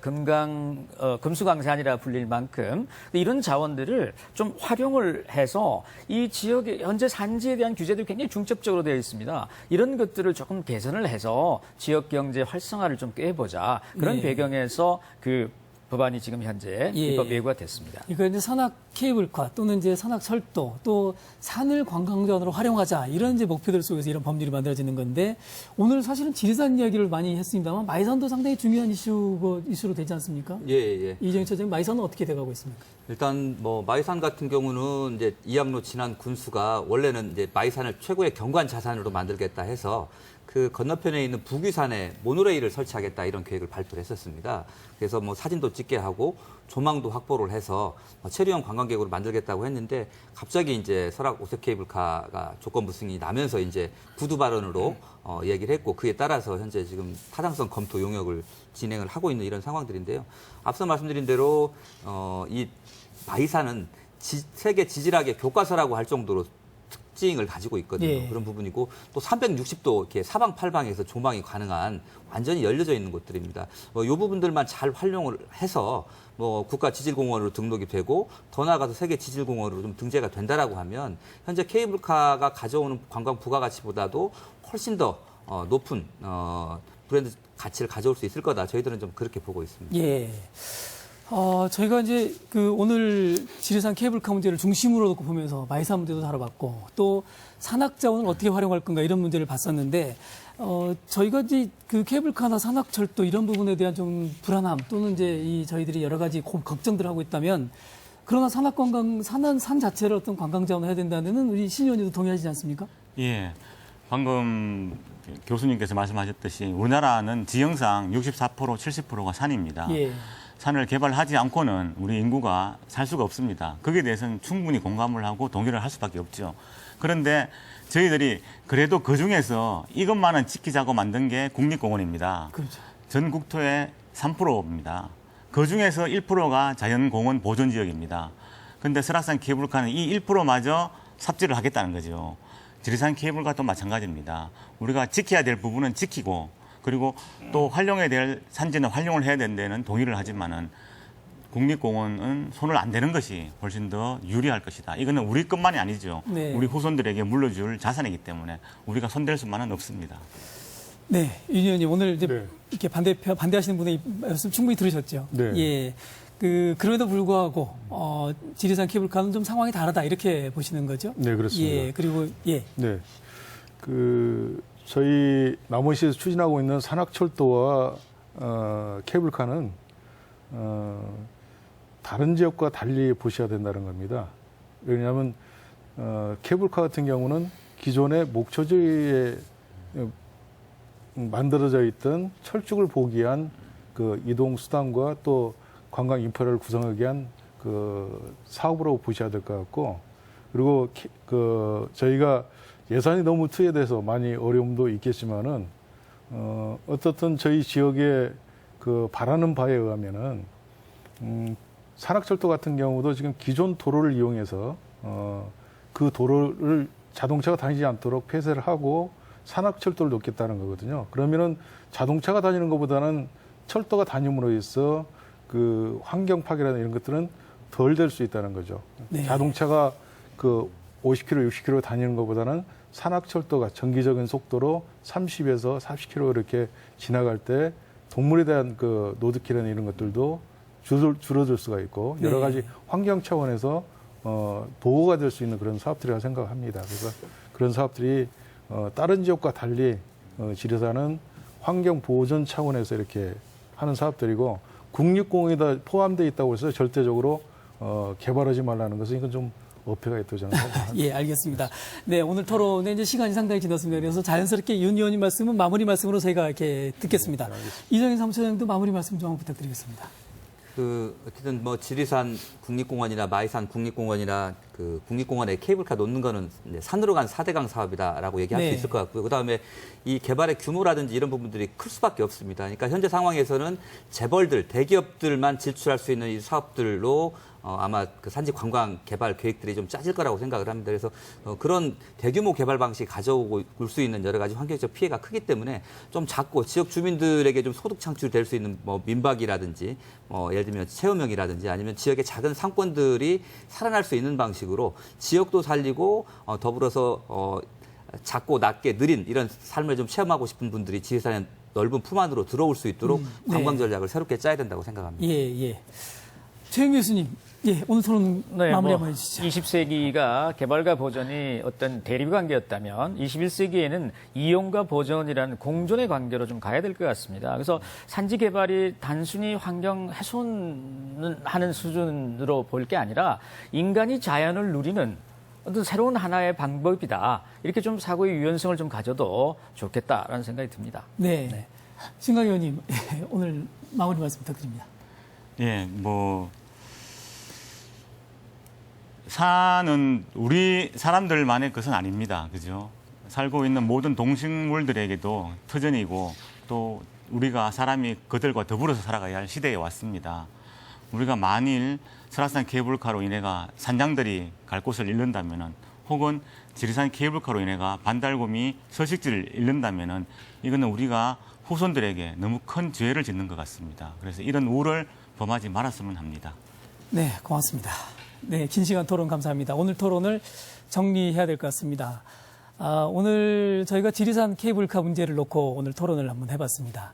금수강산이라 불릴 만큼 이런 자원들을 좀 활용을 해서 이 지역의 현재 산지에 대한 규제들이 굉장히 중첩적으로 되어 있습니다. 이런 것들을 조금 개선을 해서 지역 경제 활성화를 좀 꾀해보자. 그런 네. 배경에서 그 법안이 지금 현재 예. 입법 예고가 됐습니다. 이거 이제 산악 케이블카 또는 이제 산악 철도 또 산을 관광자원으로 활용하자 이런 이제 목표들 속에서 이런 법률이 만들어지는 건데 오늘 사실은 지리산 이야기를 많이 했습니다만 마이산도 상당히 중요한 이슈로 되지 않습니까? 예. 이정희 처장님 마이산은 어떻게 돼가고 있습니까? 일단 뭐 마이산 같은 경우는 이제 이암로 진안 군수가 원래는 이제 마이산을 최고의 경관 자산으로 만들겠다 해서 그 건너편에 있는 부귀산에 모노레일을 설치하겠다 이런 계획을 발표를 했었습니다. 그래서 뭐 사진도 찍게 하고 조망도 확보를 해서 체류형 관광객으로 만들겠다고 했는데 갑자기 이제 설악 오색 케이블카가 조건부 승인이 나면서 이제 구두 발언으로 얘기를 했고 그에 따라서 현재 지금 타당성 검토 용역을 진행을 하고 있는 이런 상황들인데요. 앞서 말씀드린 대로 이 마이산은 세계 지질학의 교과서라고 할 정도로 특징을 가지고 있거든요. 예. 그런 부분이고 또 360도 이렇게 사방팔방에서 조망이 가능한 완전히 열려져 있는 곳들입니다. 이 부분들만 잘 활용을 해서 뭐 국가 지질공원으로 등록이 되고 더 나아가서 세계 지질공원으로 좀 등재가 된다라고 하면 현재 케이블카가 가져오는 관광 부가가치보다도 훨씬 더 높은 브랜드 가치를 가져올 수 있을 거다. 저희들은 좀 그렇게 보고 있습니다. 예. 저희가 이제 오늘 지리산 케이블카 문제를 중심으로 놓고 보면서 마이산 문제도 다뤄봤고 또 산악 자원을 어떻게 활용할 건가 이런 문제를 봤었는데 저희가 이제 그 케이블카나 산악철도 이런 부분에 대한 좀 불안함 또는 이제 저희들이 여러 가지 걱정들을 하고 있다면 그러나 산 자체를 어떤 관광 자원을 해야 된다는 데는 우리 신 의원님도 동의하시지 않습니까? 예. 방금 교수님께서 말씀하셨듯이 우리나라는 지형상 64%, 70%가 산입니다. 예. 산을 개발하지 않고는 우리 인구가 살 수가 없습니다. 거기에 대해서는 충분히 공감을 하고 동의를 할 수밖에 없죠. 그런데 저희들이 그래도 그중에서 이것만은 지키자고 만든 게 국립공원입니다. 그렇죠. 전 국토의 3%입니다. 그중에서 1%가 자연공원 보존지역입니다. 그런데 설악산 케이블카는 이 1%마저 삽질을 하겠다는 거죠. 지리산 케이블카도 마찬가지입니다. 우리가 지켜야 될 부분은 지키고 그리고 또 활용해야 될 산지는 활용을 해야 되는 데는 동의를 하지만은 국립공원은 손을 안 대는 것이 훨씬 더 유리할 것이다. 이거는 우리 것만이 아니죠. 네. 우리 후손들에게 물려줄 자산이기 때문에 우리가 손댈 수만은 없습니다. 네, 윤 의원님 오늘 이제 네. 이렇게 반대하시는 분의 말씀 충분히 들으셨죠. 네. 예. 그럼에도 불구하고 지리산 케이블카는 좀 상황이 다르다 이렇게 보시는 거죠. 네, 그렇습니다. 예, 그리고 예, 네. 저희 남원시에서 추진하고 있는 산악철도와 케이블카는 다른 지역과 달리 보셔야 된다는 겁니다. 왜냐하면 케이블카 같은 경우는 기존의 목초지에 만들어져 있던 철쭉을 보기 위한 그 이동 수단과 또 관광 인프라를 구성하기 위한 그 사업으로 보셔야 될 것 같고, 그리고 저희가 예산이 너무 투여돼서 많이 어려움도 있겠지만은 어떻든 저희 지역에 그 바라는 바에 의하면은 산악철도 같은 경우도 지금 기존 도로를 이용해서 그 도로를 자동차가 다니지 않도록 폐쇄를 하고 산악철도를 놓겠다는 거거든요. 그러면은 자동차가 다니는 것보다는 철도가 다님으로 해서 그 환경 파괴라는 이런 것들은 덜 될 수 있다는 거죠. 네. 자동차가 그 50km, 60km 다니는 것보다는 산악철도가 정기적인 속도로 30에서 40km 이렇게 지나갈 때 동물에 대한 그 노드킬이나 이런 것들도 줄어들 수가 있고 여러 가지 환경 차원에서 보호가 될 수 있는 그런 사업들이라고 생각합니다. 그래서 그런 사업들이 다른 지역과 달리 지리산은 환경 보존 차원에서 이렇게 하는 사업들이고 국립공원이 다 포함되어 있다고 해서 절대적으로 개발하지 말라는 것은 이건 좀 어폐가 있다고 저는 생각합니다. 예, 알겠습니다. 네, 오늘 토론에 이제 시간이 상당히 지났습니다. 그래서 자연스럽게 윤 의원님 말씀은 마무리 말씀으로 저희가 이렇게 듣겠습니다. 이정인 사무처장도 마무리 말씀 좀 부탁드리겠습니다. 어쨌든 뭐 지리산 국립공원이나 마이산 국립공원이나 그 국립공원에 케이블카 놓는 거는 이제 산으로 간 4대강 사업이다라고 얘기할 네. 수 있을 것 같고요. 그다음에 이 개발의 규모라든지 이런 부분들이 클 수밖에 없습니다. 그러니까 현재 상황에서는 재벌들, 대기업들만 질출할 수 있는 이 사업들로 아마 그 산지 관광 개발 계획들이 좀 짜질 거라고 생각을 합니다. 그래서 그런 대규모 개발 방식이 가져올 수 있는 여러 가지 환경적 피해가 크기 때문에 좀 작고 지역 주민들에게 좀 소득 창출이 될 수 있는 뭐 민박이라든지 예를 들면 체험형이라든지 아니면 지역의 작은 상권들이 살아날 수 있는 방식으로 지역도 살리고 더불어서 작고 낮게 느린 이런 삶을 좀 체험하고 싶은 분들이 지리산의 넓은 품 안으로 들어올 수 있도록 관광 전략을 새롭게 짜야 된다고 생각합니다. 예, 예. 최영 교수님, 예, 오늘 토론 마무리 한번 해주시죠. 20세기가 개발과 보존이 어떤 대립 관계였다면 21세기에는 이용과 보존이라는 공존의 관계로 좀 가야 될 것 같습니다. 그래서 산지 개발이 단순히 환경 훼손하는 수준으로 볼 게 아니라 인간이 자연을 누리는 어떤 새로운 하나의 방법이다. 이렇게 좀 사고의 유연성을 좀 가져도 좋겠다라는 생각이 듭니다. 네. 신강 의원님, 예, 오늘 마무리 말씀 부탁드립니다. 예, 산은 우리 사람들만의 것은 아닙니다. 그죠? 살고 있는 모든 동식물들에게도 터전이고 또 우리가 사람이 그들과 더불어서 살아가야 할 시대에 왔습니다. 우리가 만일 설악산 케이블카로 인해가 산장들이 갈 곳을 잃는다면은 혹은 지리산 케이블카로 인해가 반달곰이 서식지를 잃는다면은 이거는 우리가 후손들에게 너무 큰 죄를 짓는 것 같습니다. 그래서 이런 우를 범하지 말았으면 합니다. 네, 고맙습니다. 네, 긴 시간 토론 감사합니다. 오늘 토론을 정리해야 될 것 같습니다. 오늘 저희가 지리산 케이블카 문제를 놓고 오늘 토론을 한번 해봤습니다.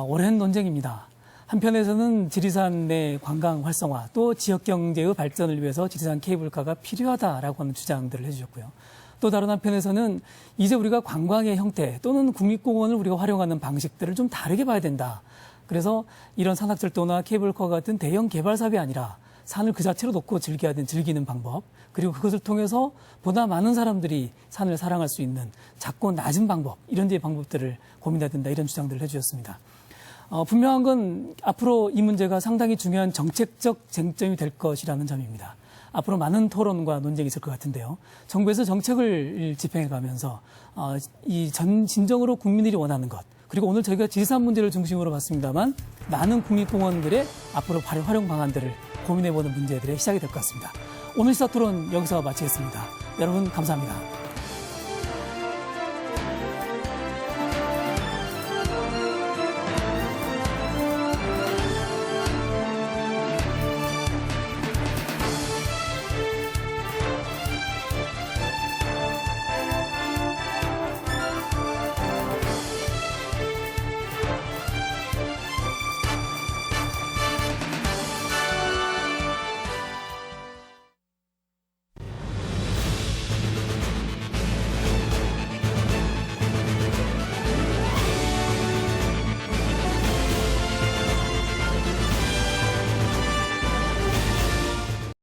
오랜 논쟁입니다. 한편에서는 지리산 내 관광 활성화 또 지역 경제의 발전을 위해서 지리산 케이블카가 필요하다라고 하는 주장들을 해주셨고요. 또 다른 한편에서는 이제 우리가 관광의 형태 또는 국립공원을 우리가 활용하는 방식들을 좀 다르게 봐야 된다. 그래서 이런 산악철도나 케이블카 같은 대형 개발 사업이 아니라 산을 그 자체로 놓고 즐기는 방법, 그리고 그것을 통해서 보다 많은 사람들이 산을 사랑할 수 있는 작고 낮은 방법, 이런 데 방법들을 고민해야 된다, 이런 주장들을 해주셨습니다. 분명한 건 앞으로 이 문제가 상당히 중요한 정책적 쟁점이 될 것이라는 점입니다. 앞으로 많은 토론과 논쟁이 있을 것 같은데요. 정부에서 정책을 집행해 가면서 진정으로 국민들이 원하는 것, 그리고 오늘 저희가 지리산 문제를 중심으로 봤습니다만 많은 국립공원들의 앞으로 활용 방안들을 고민해보는 문제들의 시작이 될 것 같습니다. 오늘 시사토론 여기서 마치겠습니다. 여러분 감사합니다.